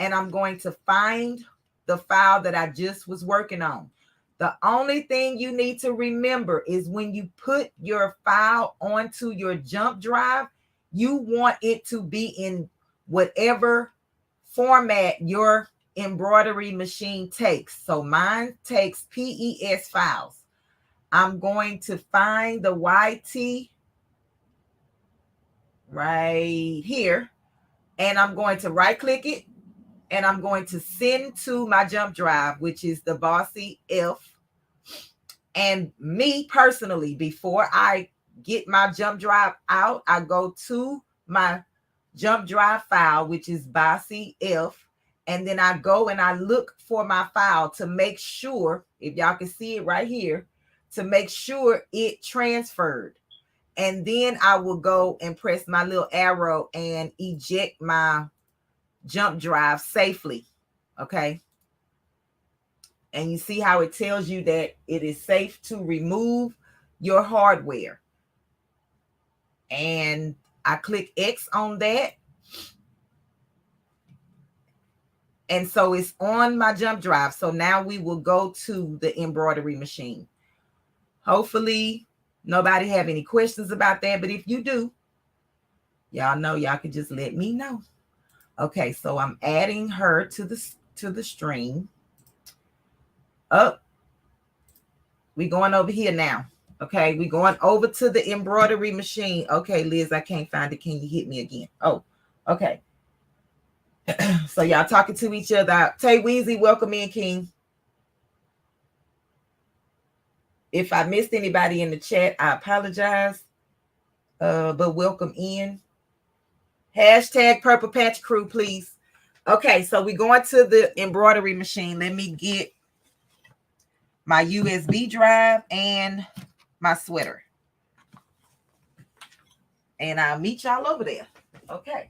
A: and I'm going to find the file that I just was working on. The only thing you need to remember is when you put your file onto your jump drive, you want it to be in whatever format your embroidery machine takes. So mine takes PES files. I'm going to find the YT right here, and I'm going to right click it, and I'm going to send to my jump drive, which is the Bossy F. And me personally, before I get my jump drive out, I go to my jump drive file, which is Bossy F. And then I go and I look for my file to make sure, if y'all can see it right here, to make sure it transferred. And then I will go and press my little arrow and eject my jump drive safely. Okay. And you see how it tells you that it is safe to remove your hardware. And I click X on that. And so it's on my jump drive. So now we will go to the embroidery machine. Hopefully nobody have any questions about that. But if you do, y'all know y'all can just let me know. Okay, so I'm adding her to the stream. Up. We going over here now. Okay, we going over to the embroidery machine. Okay, Liz, I can't find it. Can you hit me again? Oh, okay. So y'all talking to each other. Tay Weezy, welcome in, King. If I missed anybody in the chat, I apologize. But welcome in. Hashtag Purple Patch Crew, please. Okay, so we're going to the embroidery machine. Let me get my USB drive and my sweater. And I'll meet y'all over there. Okay.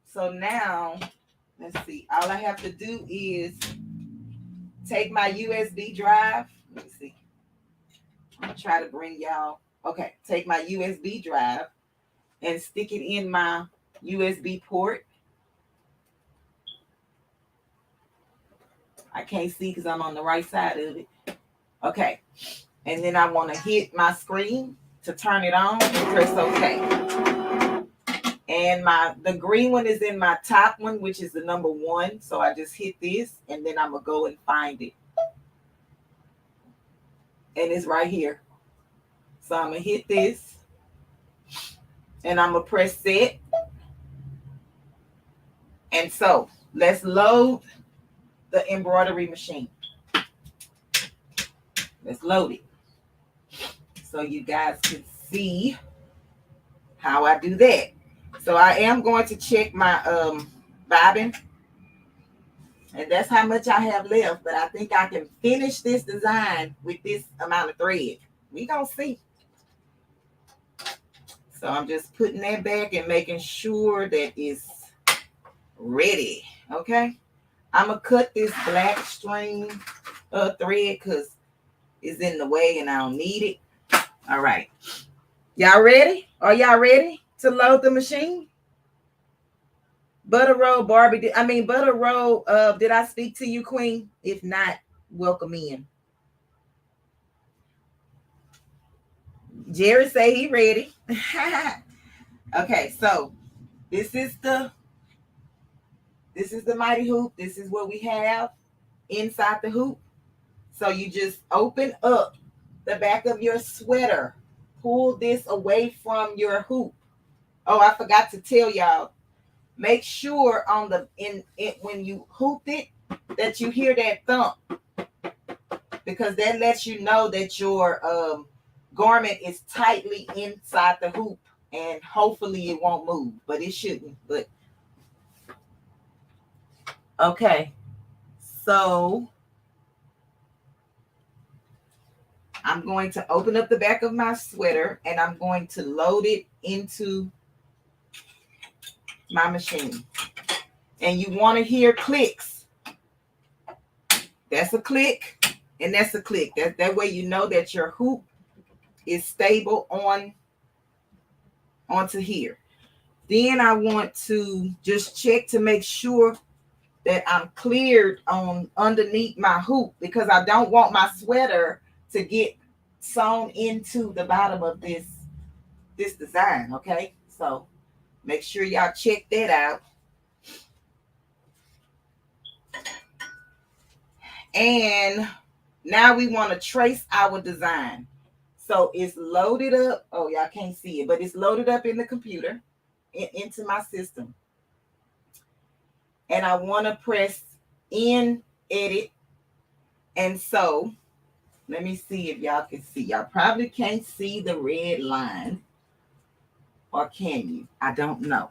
A: So now, let's see. All I have to do is take my USB drive. Let me see. I'm going to try to bring y'all. Okay. Take my USB drive and stick it in my USB port. I can't see because I'm on the right side of it. Okay. And then I want to hit my screen to turn it on and press OK. And the green one is in my top one, which is the number 1. So I just hit this and then I'm going to go and find it. And it's right here. So I'm going to hit this and I'm going to press set. And so let's load the embroidery machine. Let's load it so you guys can see how I do that. So I am going to check my bobbin. And that's how much I have left. But I think I can finish this design with this amount of thread. We gonna see. So I'm just putting that back and making sure that it's ready. Okay. I'm gonna cut this black string thread because it's in the way and I don't need it. All right. Y'all ready? Are y'all ready to load the machine? Butter roll, Barbie. Butter roll. Did I speak to you, Queen? If not, welcome in. Jerry say he ready. Okay, so this is the mighty hoop. This is what we have inside the hoop. So you just open up the back of your sweater. Pull this away from your hoop. Oh, I forgot to tell y'all. Make sure when you hoop it that you hear that thump, because that lets you know that your garment is tightly inside the hoop, and hopefully it won't move, but it shouldn't. But okay, so I'm going to open up the back of my sweater and I'm going to load it into my machine. And you want to hear clicks. That's a click and that's a click. That way you know that your hoop is stable onto here. Then I want to just check to make sure that I'm cleared on underneath my hoop, because I don't want my sweater to get sewn into the bottom of this design. Okay, so make sure y'all check that out. And now we want to trace our design. So it's loaded up. Oh, y'all can't see it, but it's loaded up in the computer, into my system. And I want to press in edit. And so let me see if y'all can see. Y'all probably can't see the red line. Or can you? I don't know.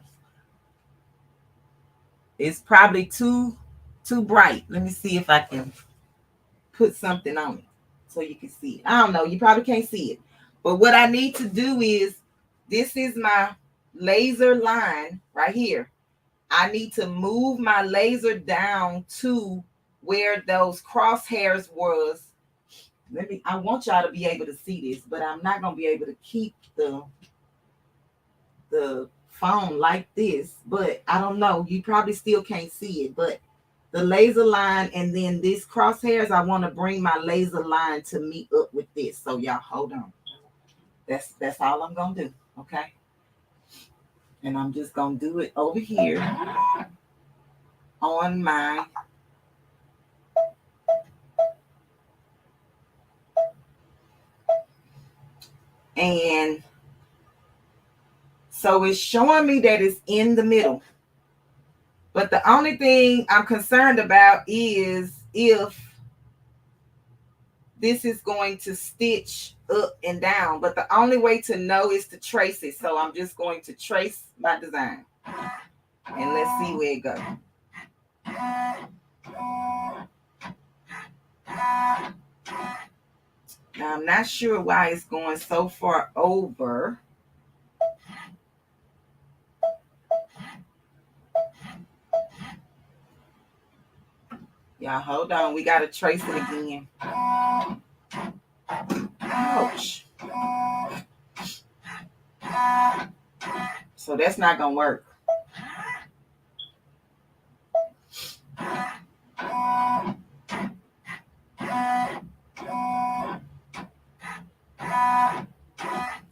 A: It's probably too bright. Let me see if I can put something on it so you can see it. I don't know. You probably can't see it. But what I need to do is, this is my laser line right here. I need to move my laser down to where those crosshairs was. I want y'all to be able to see this, but I'm not gonna be able to keep the phone like this. But I don't know. You probably still can't see it, but the laser line and then this crosshairs, I want to bring my laser line to meet up with this. So y'all hold on. That's all I'm gonna do. Okay. And I'm just gonna do it over here on my and so it's showing me that it's in the middle. But the only thing I'm concerned about is if this is going to stitch up and down. But the only way to know is to trace it. So I'm just going to trace my design. And let's see where it goes. Now, I'm not sure why it's going so far over. Y'all, hold on. We got to trace it again. Ouch. So that's not going to work.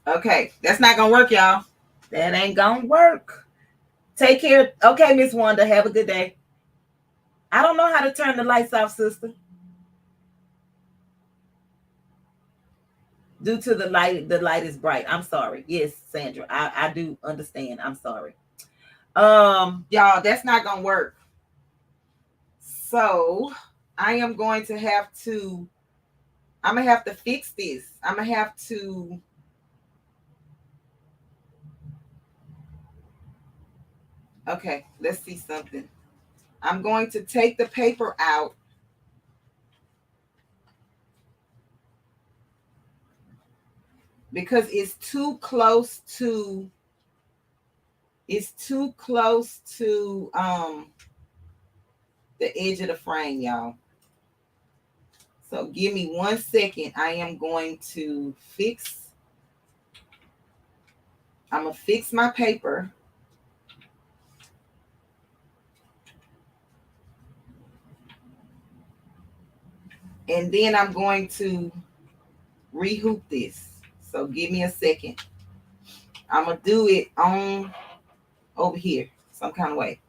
A: Okay, that's not going to work, y'all. That ain't going to work. Take care. Okay, Miss Wanda, have a good day. I don't know how to turn the lights off, sister. Due to the light is bright. I'm sorry. Yes, Sandra, I do understand. I'm sorry. Y'all, that's not gonna work. So I am going to have to, I'm gonna have to fix this. I'm gonna have to okay, let's see something. I'm going to take the paper out. Because it's too close to the edge of the frame, y'all. So give me 1 second. I am going to fix. I'm gonna fix my paper. And then I'm going to rehoop this. So give me a second. I'm gonna do it on over here some kind of way.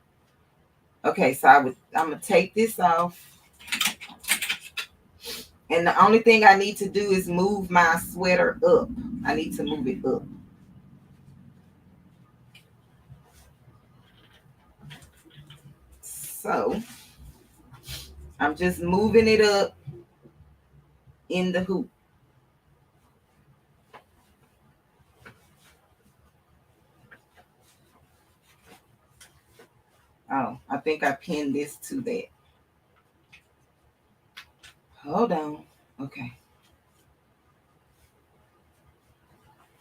A: Okay, so I'm gonna take this off. And the only thing I need to do is move my sweater up. I need to move it up. So I'm just moving it up in the hoop. Oh, I think I pinned this to that. Hold on. Okay.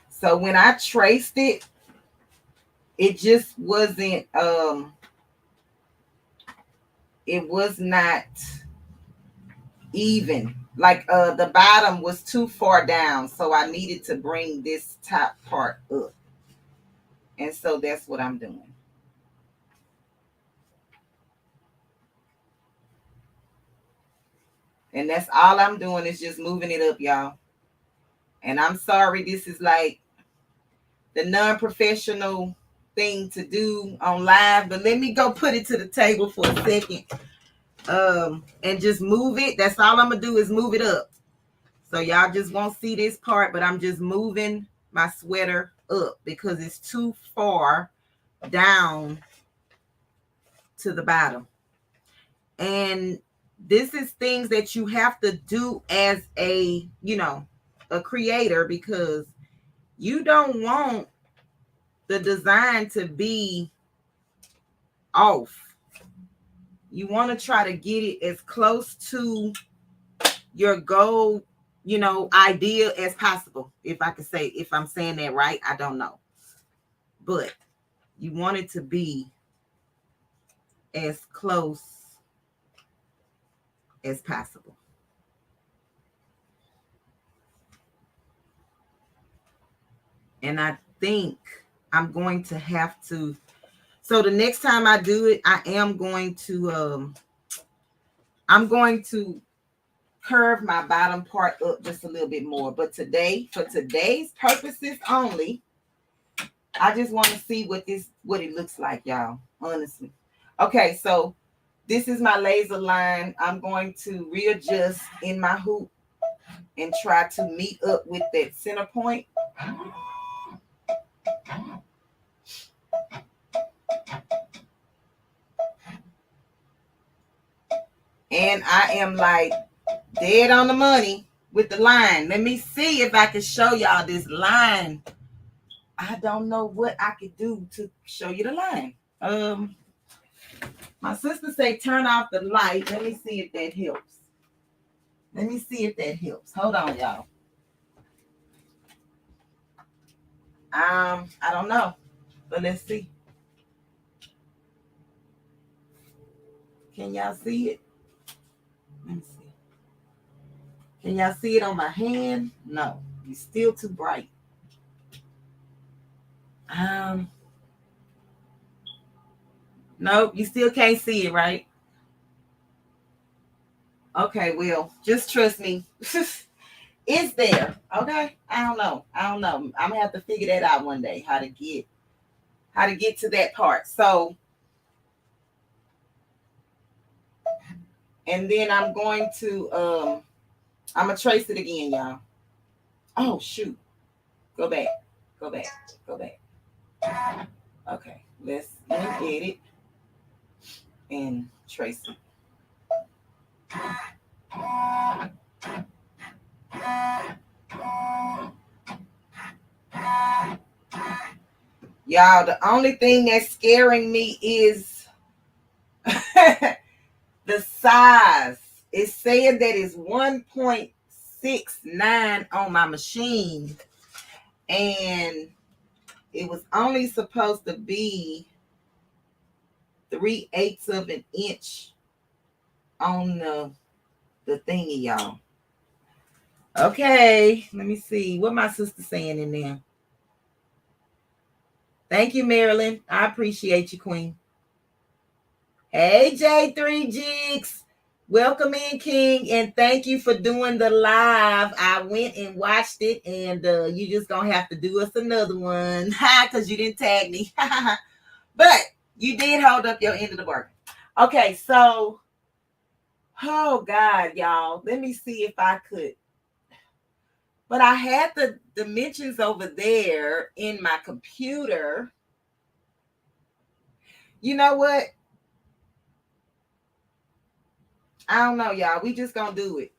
A: So when I traced it, it just wasn't, it was not even. Like the bottom was too far down. So I needed to bring this top part up. And so that's what I'm doing. And that's all I'm doing is just moving it up, y'all. And I'm sorry, this is like the non-professional thing to do on live, but let me go put it to the table for a second. And just move it. That's all I'm gonna do is move it up. So y'all just won't see this part, but I'm just moving my sweater up because it's too far down to the bottom. And this is things that you have to do as a, a creator, because you don't want the design to be off. You want to try to get it as close to your goal, idea as possible. If I could say, if I'm saying that right, I don't know. But you want it to be as close as possible. And I think I'm going to have to, so the next time I do it, I'm going to curve my bottom part up just a little bit more. But today, for today's purposes only, I just want to see what it looks like, y'all, honestly. Okay, so this is my laser line. I'm going to readjust in my hoop and try to meet up with that center point. And I am like dead on the money with the line. Let me see if I can show y'all this line. I don't know what I could do to show you the line. My sister say turn off the light. Let me see if that helps. Let me see if that helps. Hold on, y'all. I don't know, but let's see. Can y'all see it? Let me see. Can y'all see it on my hand? No, it's still too bright. Nope, you still can't see it, right? Okay, well, just trust me. It's there. Okay. I don't know. I'm gonna have to figure that out one day, how to get to that part. So, and then I'm going to I'm gonna trace it again, y'all. Oh shoot. Go back. Okay, let me get it and trace it. Y'all, the only thing that's scaring me is the size. It's saying that it's 1.69 on my machine, and it was only supposed to be 3/8 of an inch on the thingy, y'all. Okay, let me see what my sister's saying in there. Thank you, Marilyn. I appreciate you, Queen. Hey, J3 Jigs. Welcome in, King, and thank you for doing the live. I went and watched it, and you just gonna have to do us another one, because you didn't tag me. But you did hold up your end of the bargain. Okay, so, oh God, y'all, let me see if I could. But I had the dimensions over there in my computer. You know what? I don't know, y'all. We just gonna do it.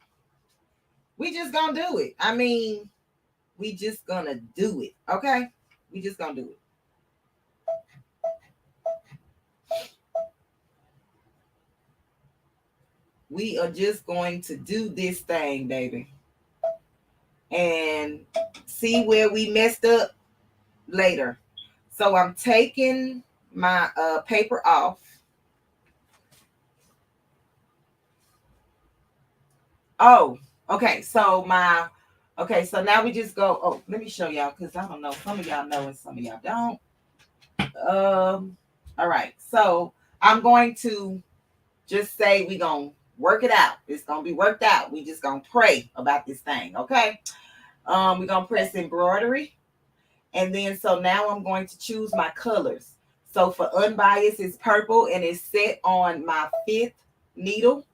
A: I mean, we just gonna do it. Okay? We just gonna do it. We are just going to do this thing, baby. And see where we messed up later. So I'm taking my paper off. Oh, okay. So now we just go. Oh, let me show y'all, because I don't know. Some of y'all know and some of y'all don't. All right. So I'm going to just say we're going to work it out. It's going to be worked out. We just going to pray about this thing. Okay. We're going to press embroidery. And then, so now I'm going to choose my colors. So for unbiased, it's purple, and it's set on my 5th needle.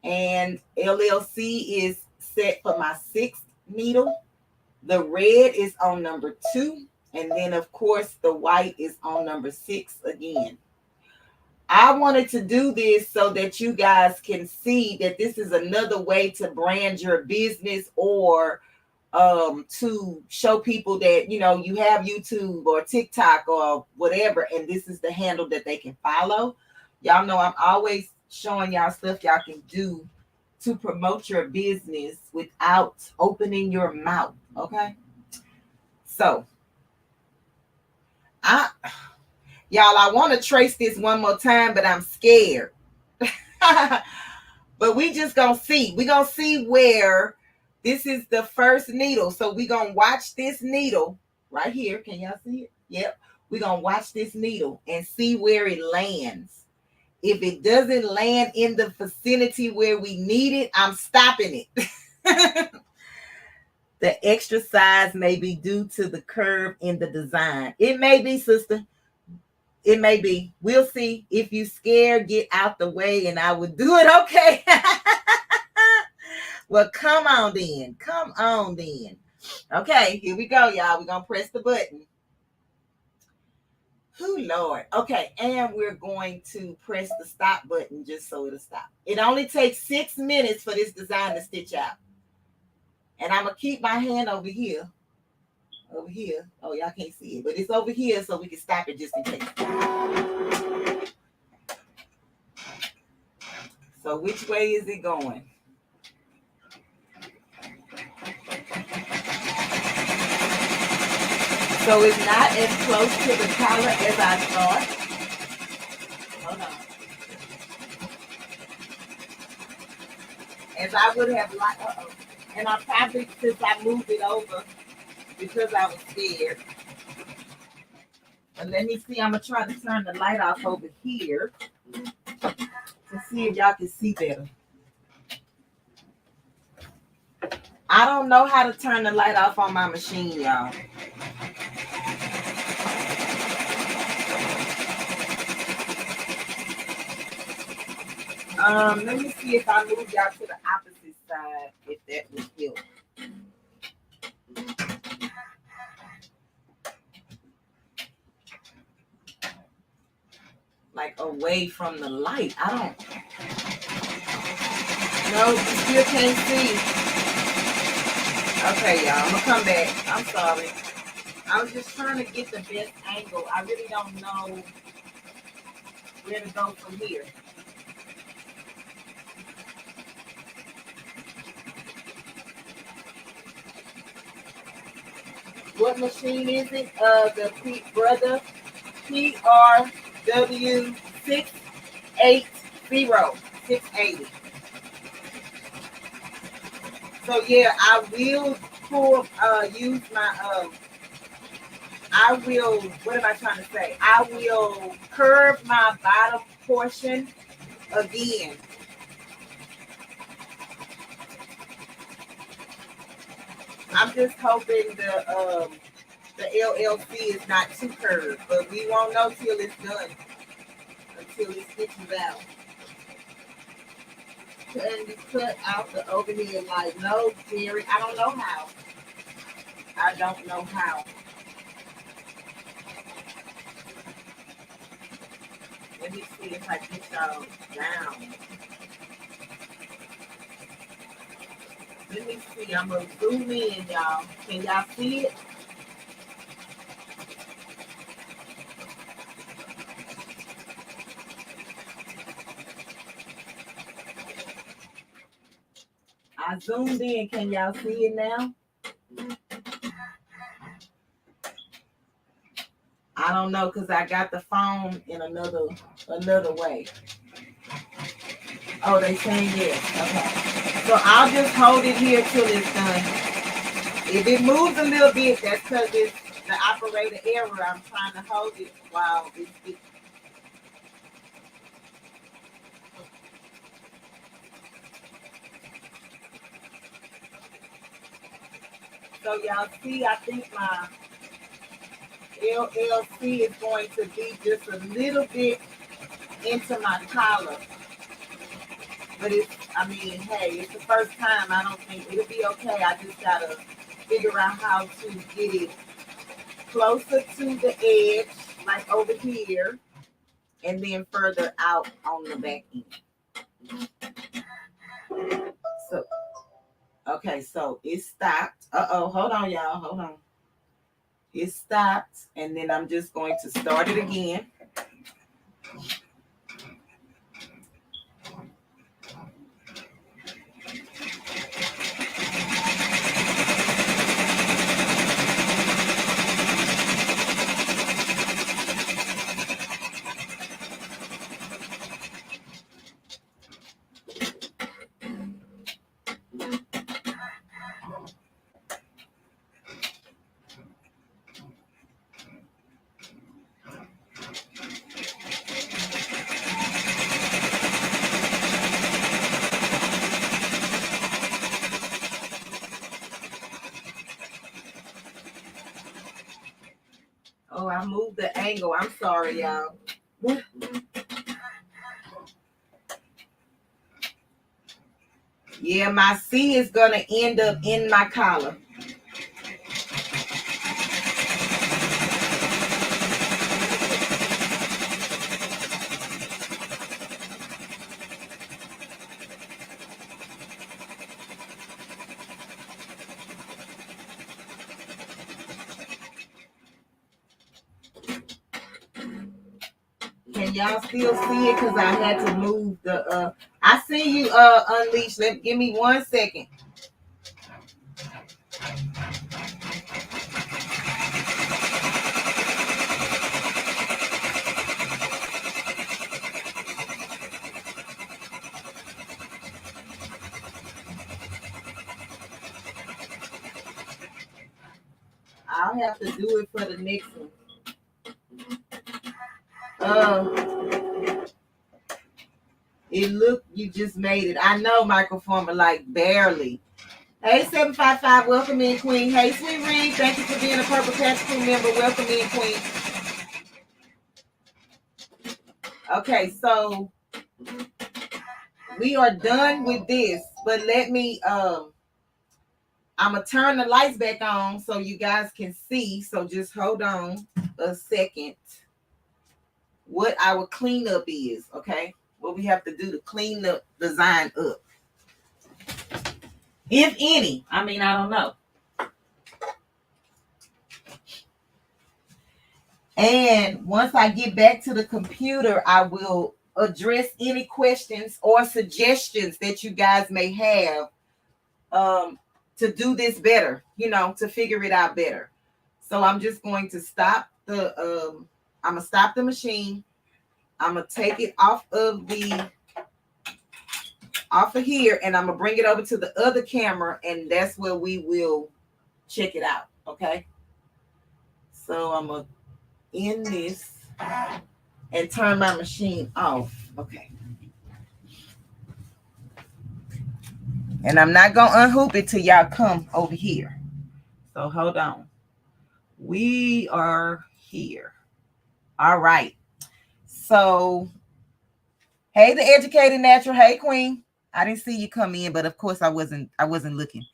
A: And LLC is set for my 6th needle. The red is on number 2. And then, of course, the white is on number 6 again. I wanted to do this so that you guys can see that this is another way to brand your business, or to show people that, you know, you have YouTube or TikTok or whatever, and this is the handle that they can follow. Y'all know I'm always showing y'all stuff y'all can do to promote your business without opening your mouth. Y'all, I want to trace this one more time, but I'm scared. But we just gonna see. We gonna see where this is the first needle. So we gonna watch this needle right here. Can y'all see it? Yep. We gonna watch this needle and see where it lands. If it doesn't land in the vicinity where we need it, I'm stopping it. The extra size may be due to the curve in the design. It may be, sister. It may be. We'll see. If you scared, get out the way and I would do it. Okay. Well, come on then. Come on then. Okay, here we go, y'all. We're going to press the button. Oh, Lord. Okay, and we're going to press the stop button just so it'll stop. It only takes 6 minutes for this design to stitch out. And I'm going to keep my hand over here. Over here. Oh, y'all can't see it, but it's over here so we can stop it just in case. So which way is it going? So it's not as close to the collar as I thought. Hold on. As I would have liked. And I probably, since I moved it over, because I was scared. But let me see. I'm going to try to turn the light off over here to see if y'all can see better. I don't know how to turn the light off on my machine, y'all. Let me see if I move y'all to the opposite side, if that would help. Like away from the light. I don't. No, you still can't see. Okay, y'all, I'm gonna come back. I'm sorry. I was just trying to get the best angle. I really don't know where to go from here. What machine is it? The Brother PRW 680. So yeah, I will use my I will, what am I trying to say? I will curve my bottom portion again. I'm just hoping the LLC is not too curved, but we won't know till it's done, until it stitches out. And you cut out the overhead like, no, Jerry, I don't know how. I don't know how. Let me see if I get y'all down. Let me see. I'm going to zoom in, y'all. Can y'all see it? I zoomed in. Can y'all see it now? I don't know because I got the phone in another way. Oh, they saying yes. Okay. So I'll just hold it here till it's done. If it moves a little bit, that's because it's the operator error. I'm trying to hold it while it's. So y'all see, I think my LLC is going to be just a little bit into my collar. But hey, it's the first time. I don't think it'll be okay. I just gotta figure out how to get it closer to the edge, like over here, and then further out on the back end. So, okay, so it stopped. Hold on, y'all. Hold on. It stopped, and then I'm just going to start it again. Oh, I moved the angle. I'm sorry, y'all. Yeah, my C is going to end up in my collar. Can y'all still see it? Because I had to move the I see you Unleashed. Give me 1 second. I'll have to do it for the next one. It look, you just made it. I know, microformer, like barely. Hey, 755, welcome in, Queen. Hey, Sweet Reed, thank you for being a Purple Tactical member. Welcome in, Queen. Okay, so we are done with this, but let me I'm gonna turn the lights back on so you guys can see. So just hold on a second. What our cleanup is, okay? What we have to do to clean the design up, if any. I mean, I don't know. And once I get back to the computer, I will address any questions or suggestions that you guys may have to do this better, you know, to figure it out better. So I'm just going to stop the I'm gonna stop the machine. I'm gonna take it off of here, and I'm gonna bring it over to the other camera, and that's where we will check it out. Okay. So I'm gonna end this and turn my machine off. Okay. And I'm not gonna unhoop it till y'all come over here. So hold on. We are here. All right. So, hey, the educated natural. Hey, Queen. I didn't see you come in, but of course I wasn't looking.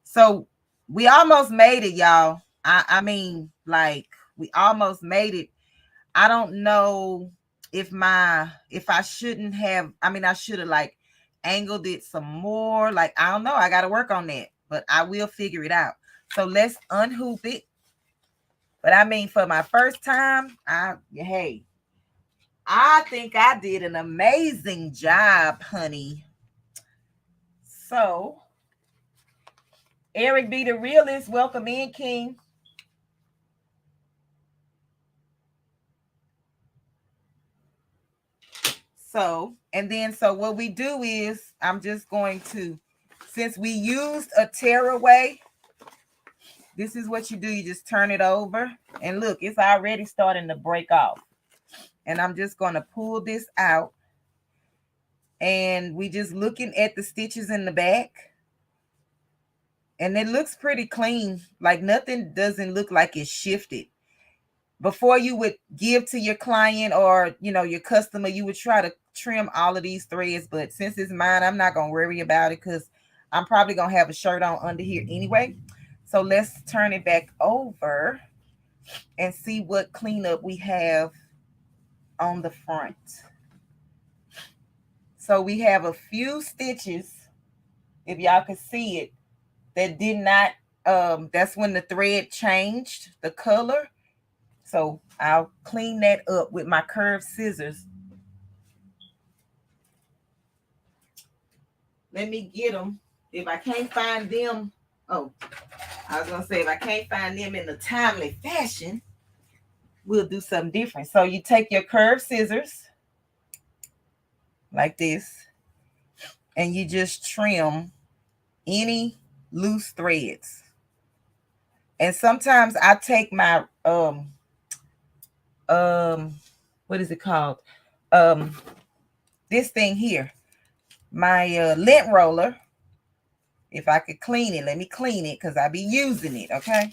A: So we almost made it, y'all. I mean, like, we almost made it. I don't know if I shouldn't have, I mean, I should have like angled it some more. Like, I don't know. I got to work on that, but I will figure it out. So let's unhoop it. But I mean, for my first time, I think I did an amazing job, honey. So, Eric B. the Realist, welcome in, King. So, and then, so what we do is, I'm just going to, since we used a tearaway, this is what you do. You just turn it over, and look, it's already starting to break off. And I'm just going to pull this out, and we just looking at the stitches in the back. And it looks pretty clean. Like nothing doesn't look like it's shifted. Before you would give to your client or, you know, your customer, you would try to trim all of these threads. But since it's mine, I'm not going to worry about it because I'm probably going to have a shirt on under here anyway. So let's turn it back over and see what cleanup we have on the front. So we have a few stitches, if y'all can see it, that did not, that's when the thread changed the color. So I'll clean that up with my curved scissors. Let me get them. If I can't find them, oh, I was going to say, if I can't find them in a timely fashion, we'll do something different. So you take your curved scissors like this, and you just trim any loose threads. And sometimes I take my, what is it called? This thing here, my lint roller. If I could clean it, let me clean it because I be using it, okay?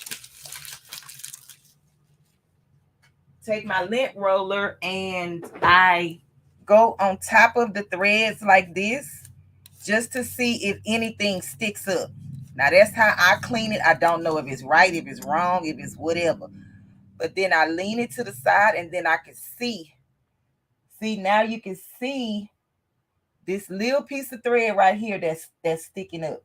A: take my lint roller and I go on top of the threads like this just to see if anything sticks up. Now that's how I clean it. I don't know if it's right, if it's wrong, if it's whatever. But then I lean it to the side and then I can see. See, now you can see this little piece of thread right here that's sticking up.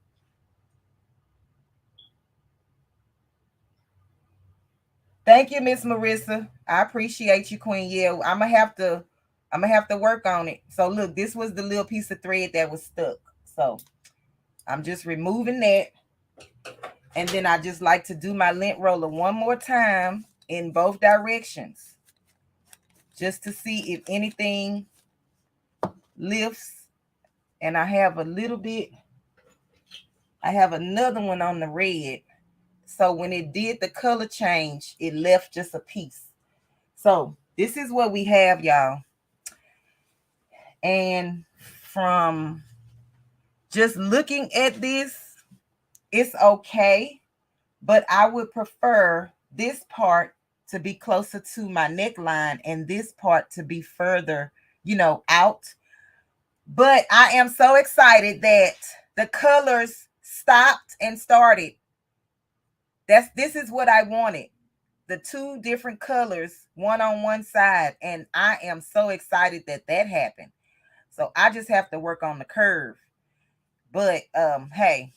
A: Thank you, Miss Marissa. I appreciate you, Queen. Yeah, I'm gonna have to work on it. So look, this was the little piece of thread that was stuck. So I'm just removing that. And then I just like to do my lint roller one more time in both directions, just to see if anything lifts. And I have a little bit, I have another one on the red. So when it did the color change, it left just a piece. So this is what we have, y'all. And from just looking at this, it's okay. But I would prefer this part to be closer to my neckline and this part to be further, out. But I am so excited that the colors stopped and started. This is what I wanted. The two different colors, one on one side. And I am so excited that happened. So I just have to work on the curve. But hey,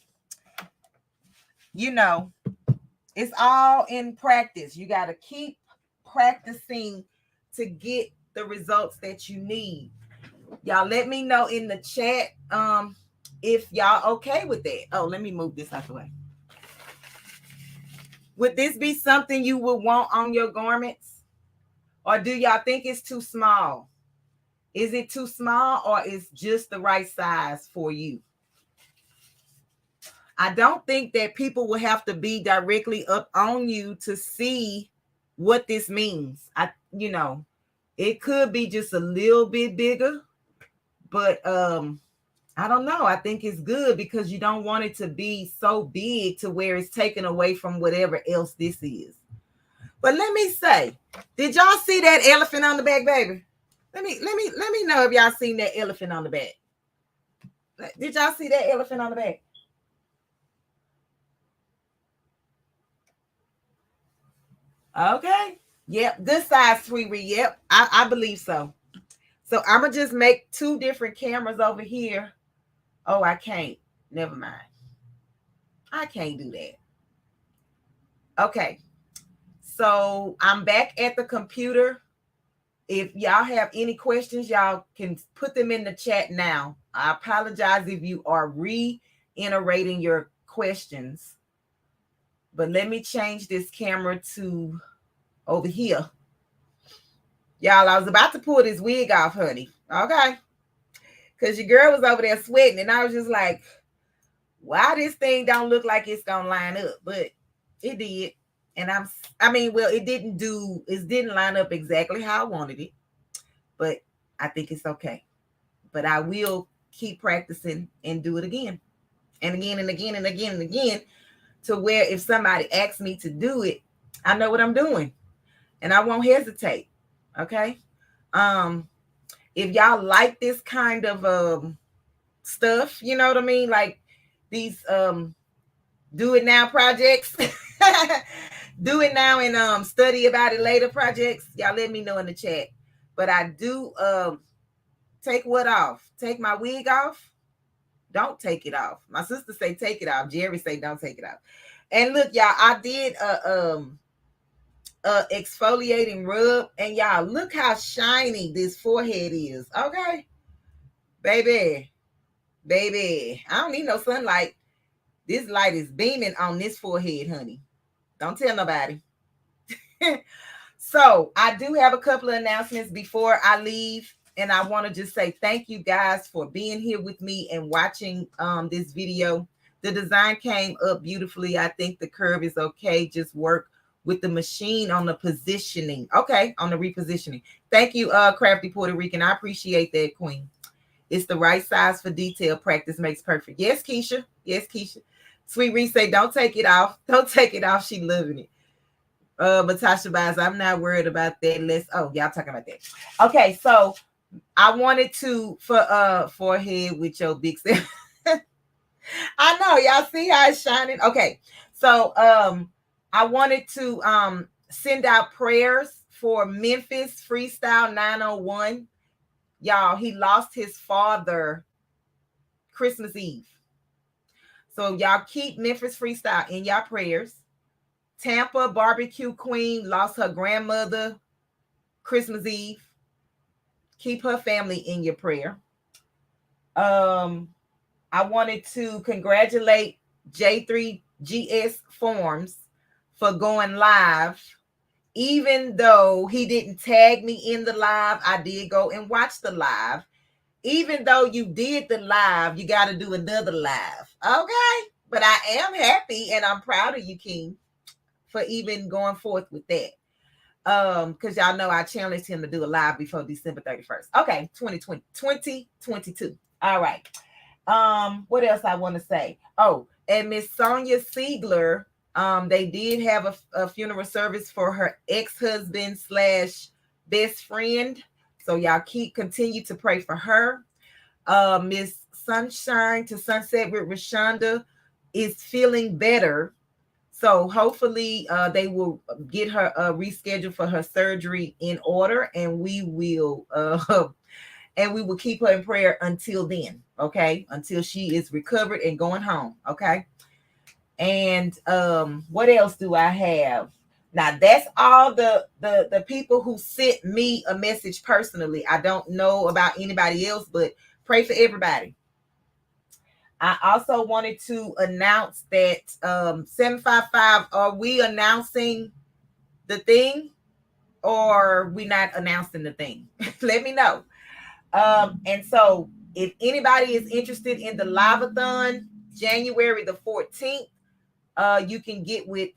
A: it's all in practice. You got to keep practicing to get the results that you need. Y'all let me know in the chat if y'all okay with that. Oh, let me move this out the way. Would this be something you would want on your garments? Or do y'all think it's too small? Is it too small or is just the right size for you? I don't think that people will have to be directly up on you to see what this means. It could be just a little bit bigger, but I don't know. I think it's good because you don't want it to be so big to where it's taken away from whatever else this is. But let me say, did y'all see that elephant on the back, baby? Let me know if y'all seen that elephant on the back. Did y'all see that elephant on the back? Okay. Yep. Good size, Sweetie. Yep. I believe so. So I'm going to just make two different cameras over here. Oh, I can't. Never mind. I can't do that. Okay. So I'm back at the computer. If y'all have any questions, y'all can put them in the chat now. I apologize if you are reiterating your questions. But let me change this camera to over here. Y'all, I was about to pull this wig off, honey. Okay. Because your girl was over there sweating. And I was just like, why this thing don't look like it's going to line up? But it did. And it didn't line up exactly how I wanted it. But I think it's okay. But I will keep practicing and do it again. And again and again and again and again. To where if somebody asks me to do it, I know what I'm doing. And I won't hesitate. Okay. If y'all like this kind of stuff, you know what I mean? Like these do it now projects. Do it now and study about it later projects. Y'all let me know in the chat. But I do take what off? Take my wig off? Don't take it off. My sister say take it off. Jerry say don't take it off. And look, y'all, I did exfoliating rub, and y'all look how shiny this forehead is. Okay, baby, I don't need no sunlight. This light is beaming on this forehead, honey. Don't tell nobody. So I do have a couple of announcements before I leave, and I want to just say thank you guys for being here with me and watching this video. The design came up beautifully. I think the curve is okay. Just work with the machine on the positioning. Okay, on the repositioning. Thank you, Crafty Puerto Rican. I appreciate that, Queen. It's the right size for detail. Practice makes perfect. Yes, Keisha. Yes, Keisha. Sweet Reese say, don't take it off. Don't take it off. She loving it. Matasha buys. I'm not worried about that. Y'all talking about that. Okay, so I wanted to for forehead with your big step. I know y'all see how it's shining. Okay, so I wanted to send out prayers for Memphis Freestyle 901. Y'all, he lost his father Christmas Eve. So y'all keep Memphis Freestyle in y'all prayers. Tampa Barbecue Queen lost her grandmother Christmas Eve. Keep her family in your prayer. I wanted to congratulate J3GS Forms for going live. Even though he didn't tag me in the live, I did go and watch the live. Even though you did the live, you got to do another live. Okay. But I am happy and I'm proud of you, King, for even going forth with that. Because y'all know I challenged him to do a live before December 31st. Okay, 2022. All right. What else I want to say? Oh, and Miss Sonia Siegler, they did have a funeral service for her ex-husband / best friend. So y'all continue to pray for her. Miss Sunshine to Sunset with Rashonda is feeling better. So hopefully they will get her rescheduled for her surgery in order, and we will keep her in prayer until then. Okay, until she is recovered and going home. Okay, and what else do I have? Now that's all the people who sent me a message personally. I don't know about anybody else, but pray for everybody. I also wanted to announce that 755, are we announcing the thing or we not announcing the thing? Let me know. And so if anybody is interested in the live-a-thon, January the 14th, you can get with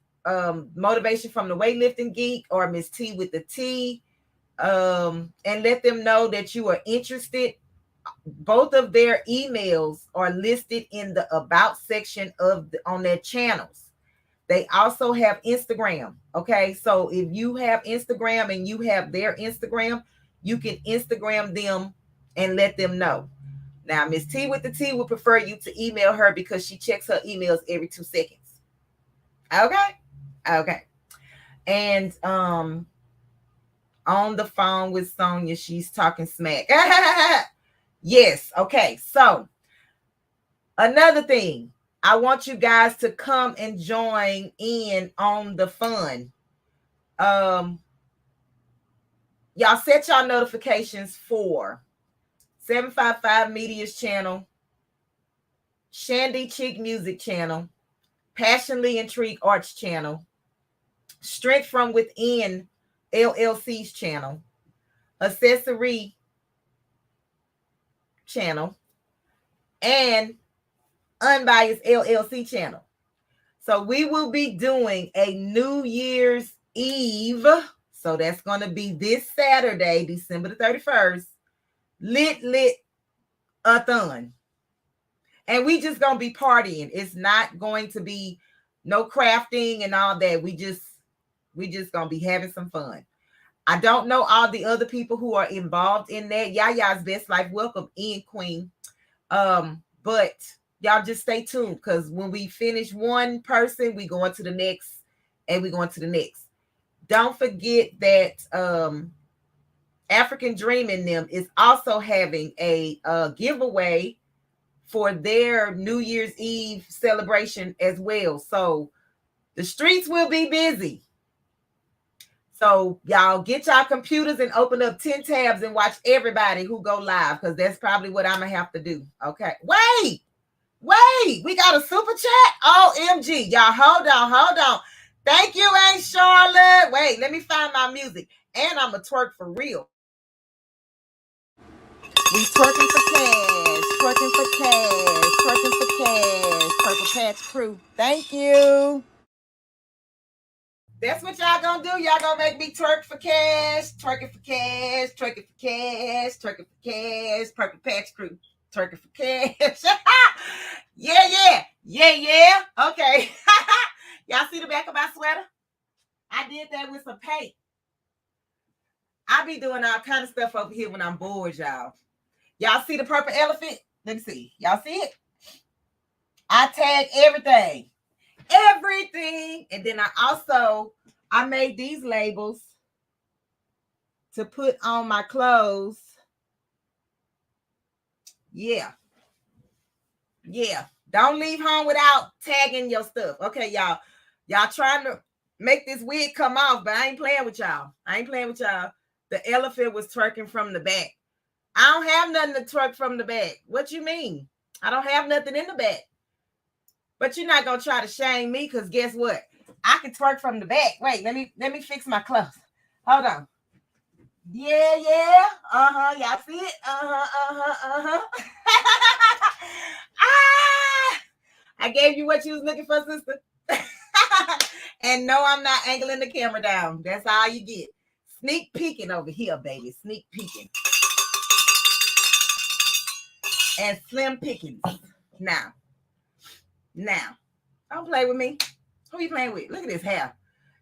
A: Motivation from the Weightlifting Geek or Miss T with the T, and let them know that you are interested. Both of their emails are listed in the about section on their channels. They also have Instagram. Okay, so if you have Instagram and you have their Instagram, you can Instagram them and let them know. Now, Miss T with the T would prefer you to email her because she checks her emails every 2 seconds. Okay. And on the phone with Sonia, she's talking smack. Yes. Okay. So another thing, I want you guys to come and join in on the fun. Y'all set y'all notifications for 755 Media's channel, Shandy Cheek Music channel, Passionately Intrigued Arts channel, Strength from Within LLC's channel, Accessory channel, and Unbiased LLC channel. So we will be doing a New Year's Eve. So that's going to be this Saturday, December the 31st. Lit-a-thon. And we just going to be partying. It's not going to be no crafting and all that. We just going to be having some fun. I don't know all the other people who are involved in that. Yaya's Best Life. Welcome in, Queen. But y'all just stay tuned because when we finish one person, we go on to the next and we go on to the next. Don't forget that African Dream in them is also having a giveaway for their New Year's Eve celebration as well. So the streets will be busy. So y'all get y'all computers and open up 10 tabs and watch everybody who go live because that's probably what I'm going to have to do. Okay. Wait, we got a super chat. OMG. Y'all hold on. Thank you, Aunt Charlotte. Wait, let me find my music. And I'm going to twerk for real. We twerking for cash. Purple Patch Crew. Thank you. That's what y'all gonna do. Y'all gonna make me twerk for cash, twerking for cash, twerking for cash, twerking for cash, Purple Patch Crew, twerking for cash. Yeah. Okay. Y'all see the back of my sweater? I did that with some paint. I be doing all kind of stuff over here when I'm bored, y'all. Y'all see the purple elephant? Let me see. Y'all see it? I tag everything. Everything. And then I made these labels to put on my clothes. Yeah. Don't leave home without tagging your stuff. Okay, y'all. Y'all trying to make this wig come off, but I ain't playing with y'all. The elephant was twerking from the back. I don't have nothing to twerk from the back. What you mean? I don't have nothing in the back. But you're not gonna try to shame me, because guess what? I can twerk from the back. Wait, let me fix my clothes. Hold on. Yeah. Y'all see it? I gave you what you was looking for, sister. And no, I'm not angling the camera down. That's all you get. Sneak peeking over here, baby. Sneak peeking. And slim pickings. Now, don't play with me. Who you playing with? Look at this hair.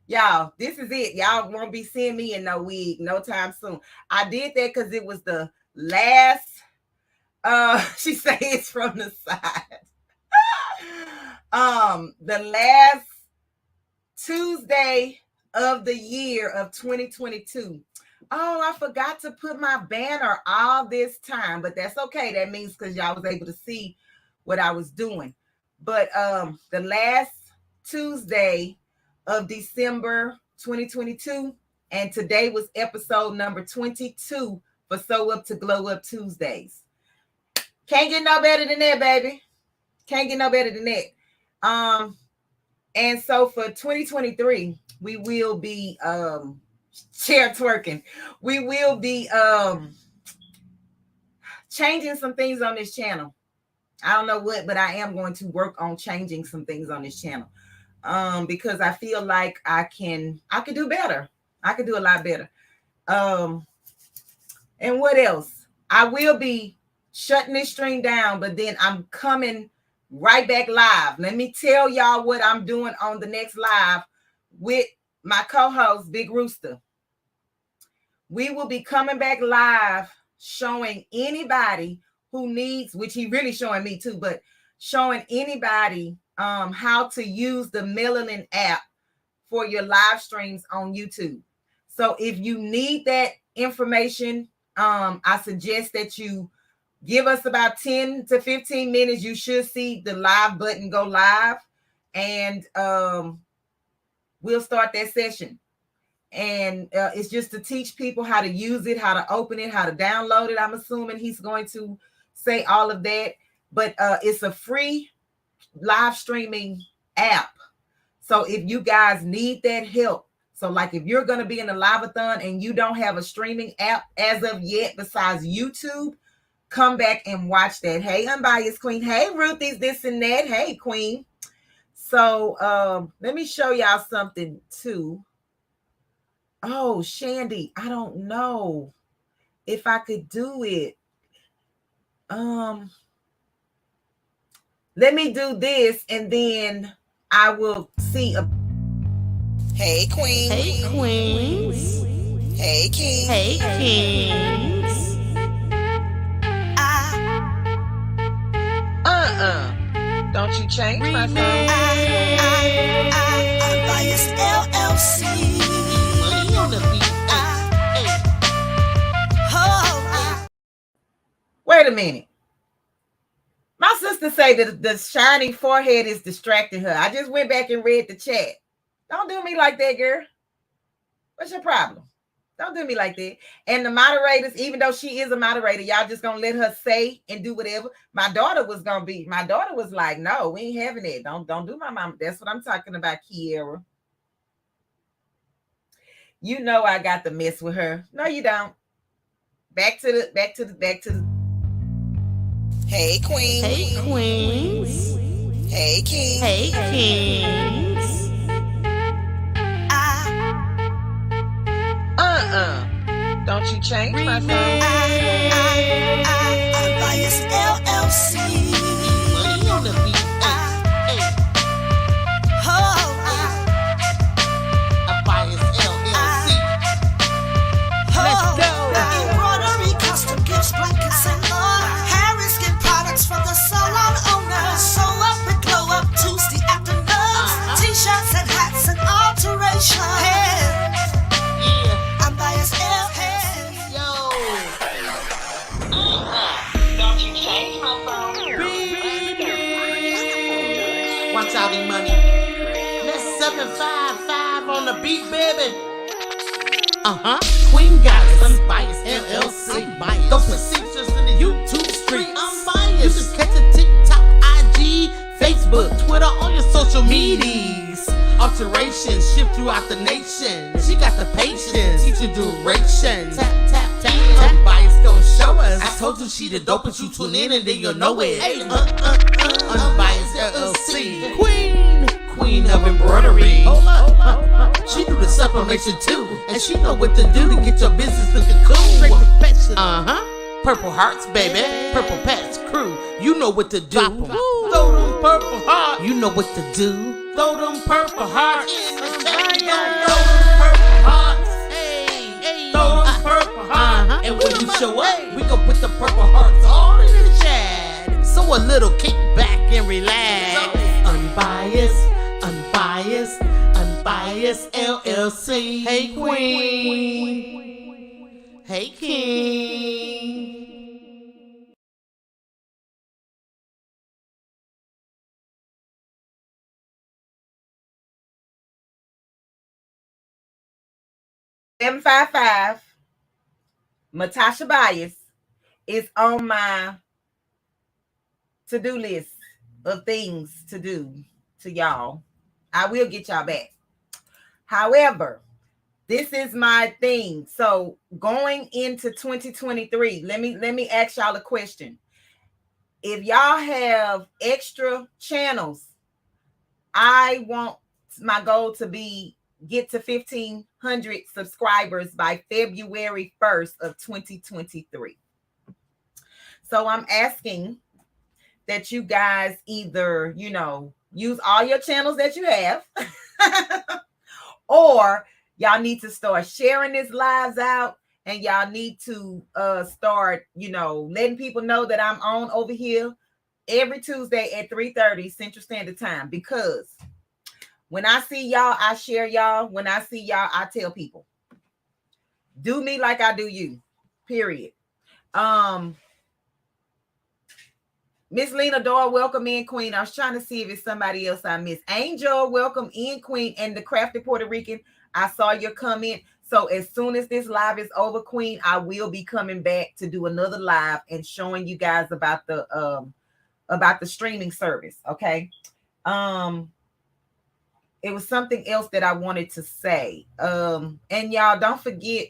A: Y'all, this is it. Y'all won't be seeing me in no wig no time soon. I did that because it was the last, she says it's from the side. The last Tuesday of the year of 2022. Oh, I forgot to put my banner all this time, but that's okay. That means because y'all was able to see what I was doing. But the last Tuesday of December 2022, and today was episode number 22 for Sew Up to Glow Up Tuesdays. Can't get no better than that, baby. Can't get no better than that. And so for 2023, we will be chair twerking. We will be changing some things on this channel. I don't know what, but I am going to work on changing some things on this channel. Because I feel like I can do better. I can do a lot better. And what else? I will be shutting this stream down, but then I'm coming right back live. Let me tell y'all what I'm doing on the next live with my co-host, Big Rooster. We will be coming back live showing anybody who needs, which he really showing me too, but showing anybody how to use the Melanin app for your live streams on YouTube. So if you need that information, I suggest that you give us about 10 to 15 minutes. You should see the live button go live, and we'll start that session. And it's just to teach people how to use it, how to open it, how to download it. I'm assuming he's going to say all of that, but it's a free live streaming app. So if you guys need that help, so like if you're going to be in a live-a-thon and you don't have a streaming app as of yet besides YouTube, come back and watch that. Hey, Unbiased Queen. Hey, Ruthie's this and that. Hey, Queen. So let me show y'all something too. Oh, Shandy, I don't know if I could do it. Let me do this and then I will see. Hey, Queen.
B: Hey, Queens.
A: Hey, King.
B: Hey, Kings.
A: Don't you change my song.
B: Unbiased LLC. Money on the beat.
A: Wait a minute. My sister say that the shiny forehead is distracting her. I just went back and read the chat. Don't do me like that, girl. What's your problem? Don't do me like that. And the moderators, even though she is a moderator, y'all just gonna let her say and do whatever. My daughter was like, no, we ain't having it. Don't do my mom. That's what I'm talking about, Kiera. You know I got to mess with her. No, you don't. Back to the. Hey, Queen.
B: Hey, Queens.
A: Hey, King.
B: Hey, Kings.
A: Don't you change my song.
B: Unbiased LLC. Money on the beat. Unbiased
C: 5 on the beat, baby. Queen Goddess, Unbiased LLC. Those procedures in the YouTube streets. Unbiased. You can catch a TikTok, IG, Facebook, Twitter, on your social medias. Alterations shift throughout the nation. She got the patience, teach you duration. Tap, tap, tap. Unbiased gon' show us. I told you she the dopest. You tune in and then you'll know it. Unbiased LLC. Queen of embroidery. She do the supplementation too, and she know what to do to get your business looking cool. Straight professional. Purple hearts, baby. Purple patch crew. You know what to do. Throw them purple hearts. You know what to do. Throw them purple hearts. Throw them purple hearts. Throw them purple hearts. And when you show up, we gon' put the purple hearts all in the chat. So a little kick back and relax. Unbiased. Unbiased LLC. Hey Queen. Hey King.
A: $755 Matasha Bias is on my to-do list of things to do to y'all. I will get y'all back. However, this is my thing. So going into 2023, let me ask y'all a question. If y'all have extra channels, I want my goal to be get to 1,500 subscribers by February 1st of 2023. So I'm asking that you guys either, use all your channels that you have, or y'all need to start sharing this lives out, and y'all need to start, letting people know that I'm on over here every Tuesday at 3:30 Central Standard Time, because when I see y'all, I share y'all. When I see y'all, I tell people. Do me like I do you, period. Miss Lena Dore, welcome in, Queen. I was trying to see if it's somebody else I missed. Angel, welcome in, Queen. And the Crafty Puerto Rican, I saw your comment. So as soon as this live is over, Queen, I will be coming back to do another live and showing you guys about the streaming service. Okay. It was something else that I wanted to say. And y'all don't forget,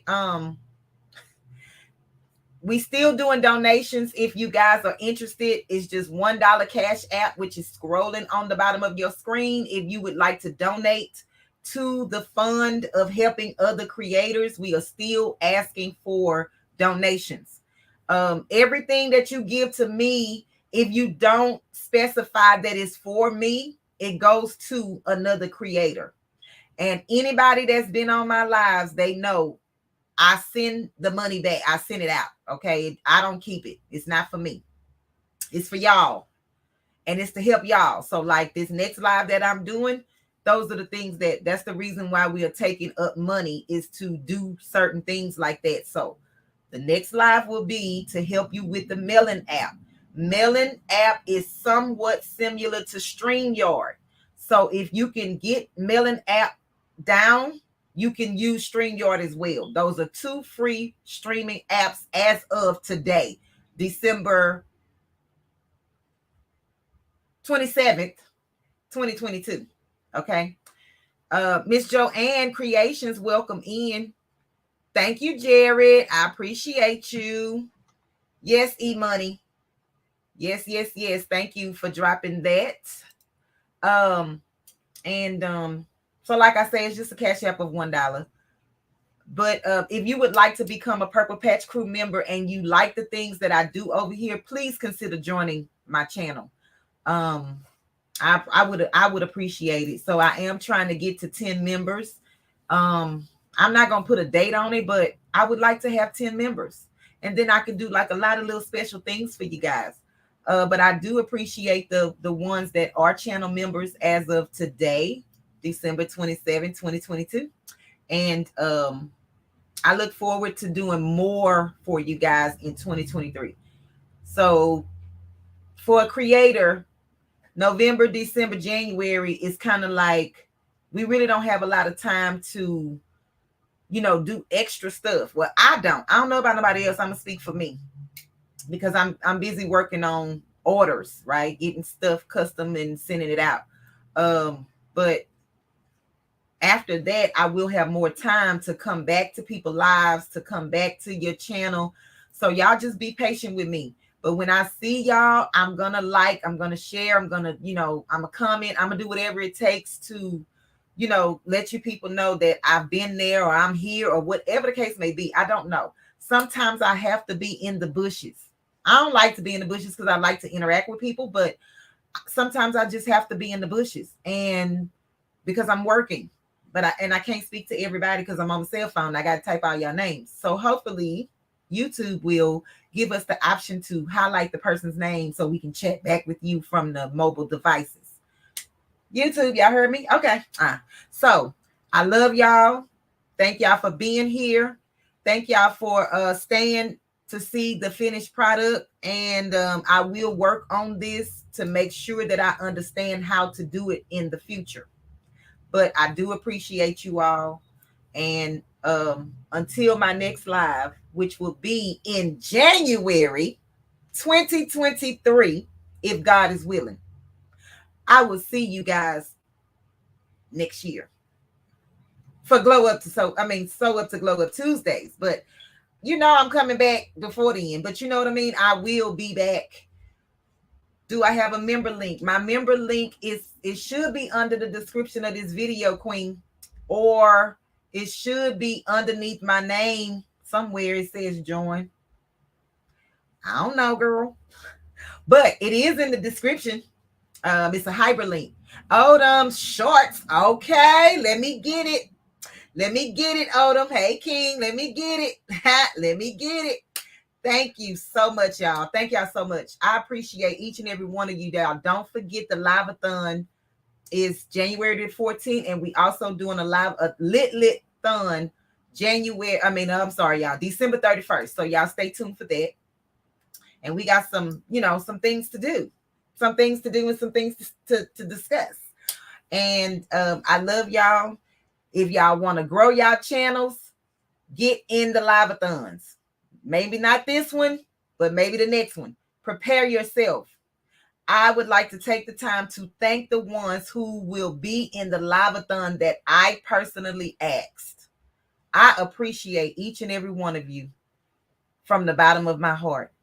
A: we still doing donations. If you guys are interested, it's just $1 Cash App, which is scrolling on the bottom of your screen. If you would like to donate to the fund of helping other creators, we are still asking for donations. Everything that you give to me, if you don't specify that it's for me, it goes to another creator. And anybody that's been on my lives, they know I send the money back. I send it out. Okay. I don't keep it. It's not for me. It's for y'all. And it's to help y'all. So like this next live that I'm doing, those are the things that's the reason why we are taking up money, is to do certain things like that. So the next live will be to help you with the Melon app. Melon app is somewhat similar to StreamYard. So if you can get Melon app down, you can use StreamYard as well. Those are 2 free streaming apps as of today, December 27th, 2022. Okay. Miss Joanne Creations, welcome in. Thank you, Jared. I appreciate you. Yes, E-Money. Yes. Thank you for dropping that. So like I say, it's just a Cash App of $1. But if you would like to become a Purple Patch Crew member and you like the things that I do over here, please consider joining my channel. I would appreciate it. So I am trying to get to 10 members. I'm not gonna put a date on it, but I would like to have 10 members, and then I can do like a lot of little special things for you guys. But I do appreciate the ones that are channel members as of today, December 27, 2022. And I look forward to doing more for you guys in 2023. So for a creator, November, December, January is kind of like we really don't have a lot of time to, do extra stuff. Well, I don't know about nobody else. I'm gonna speak for me because I'm busy working on orders, right? Getting stuff custom and sending it out. But after that, I will have more time to come back to people's lives, to come back to your channel. So y'all just be patient with me. But when I see y'all, I'm gonna like, I'm gonna share, I'm gonna, I'm gonna comment, I'm gonna do whatever it takes to, let you people know that I've been there or I'm here or whatever the case may be. I don't know. Sometimes I have to be in the bushes. I don't like to be in the bushes because I like to interact with people, but sometimes I just have to be in the bushes, and because I'm working. But I can't speak to everybody because I'm on the cell phone. I got to type out your names. So hopefully YouTube will give us the option to highlight the person's name so we can chat back with you from the mobile devices. YouTube, y'all heard me? Okay. So I love y'all. Thank y'all for being here. Thank y'all for staying to see the finished product. And I will work on this to make sure that I understand how to do it in the future. But I do appreciate you all. And until my next live, which will be in January 2023, if God is willing, I will see you guys next year for Sew Up to Glow Up Tuesdays. But I'm coming back before then. But you know what I mean? I will be back. Do I have a member link? My member link it should be under the description of this video, Queen, or it should be underneath my name somewhere. It says join. I don't know, girl, but it is in the description. It's a hyperlink. Odom shorts. Okay, let me get it. Odom. Hey, King, let me get it. Let me get it. Thank you so much, y'all. Thank y'all so much. I appreciate each and every one of you, y'all. Don't forget the live-a-thon is January the 14th, and we also doing a lit-thon December 31st. So y'all stay tuned for that. And we got some things to do. Some things to do and some things to discuss. And I love y'all. If y'all want to grow y'all channels, get in the live-a-thons. Maybe not this one, but maybe the next one. Prepare yourself. I would like to take the time to thank the ones who will be in the live-a-thon that I personally asked. I appreciate each and every one of you from the bottom of my heart.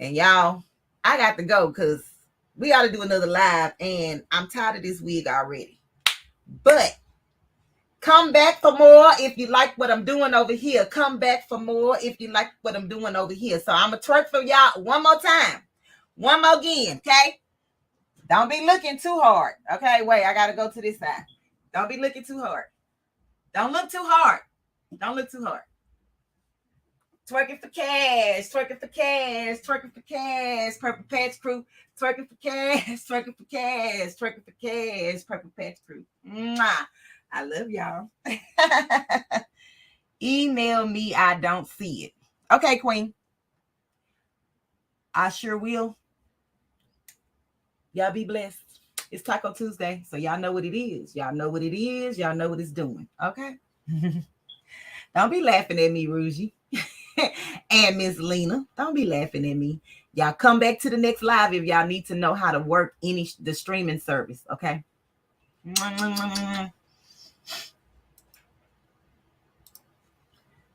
A: And y'all, I got to go because we got to do another live, and I'm tired of this wig already. But come back for more if you like what I'm doing over here. Come back for more if you like what I'm doing over here. So I'm going to twerk for y'all one more time. One more again, okay? Don't be looking too hard. Okay, wait, I got to go to this side. Don't be looking too hard. Don't look too hard. Don't look too hard. Twerking for cash, twerking for cash, twerking for cash, Purple Patch Crew. Twerking for cash, twerking for cash, twerking for cash, Purple Patch Crew. Mwah. I love y'all. Email me. I don't see it. Okay, Queen. I sure will. Y'all be blessed. It's Taco Tuesday, so y'all know what it is. Y'all know what it is. Y'all know what it's doing. Okay? Don't be laughing at me, Rougie. And Miss Lena. Don't be laughing at me. Y'all come back to the next live if y'all need to know how to work the streaming service. Okay?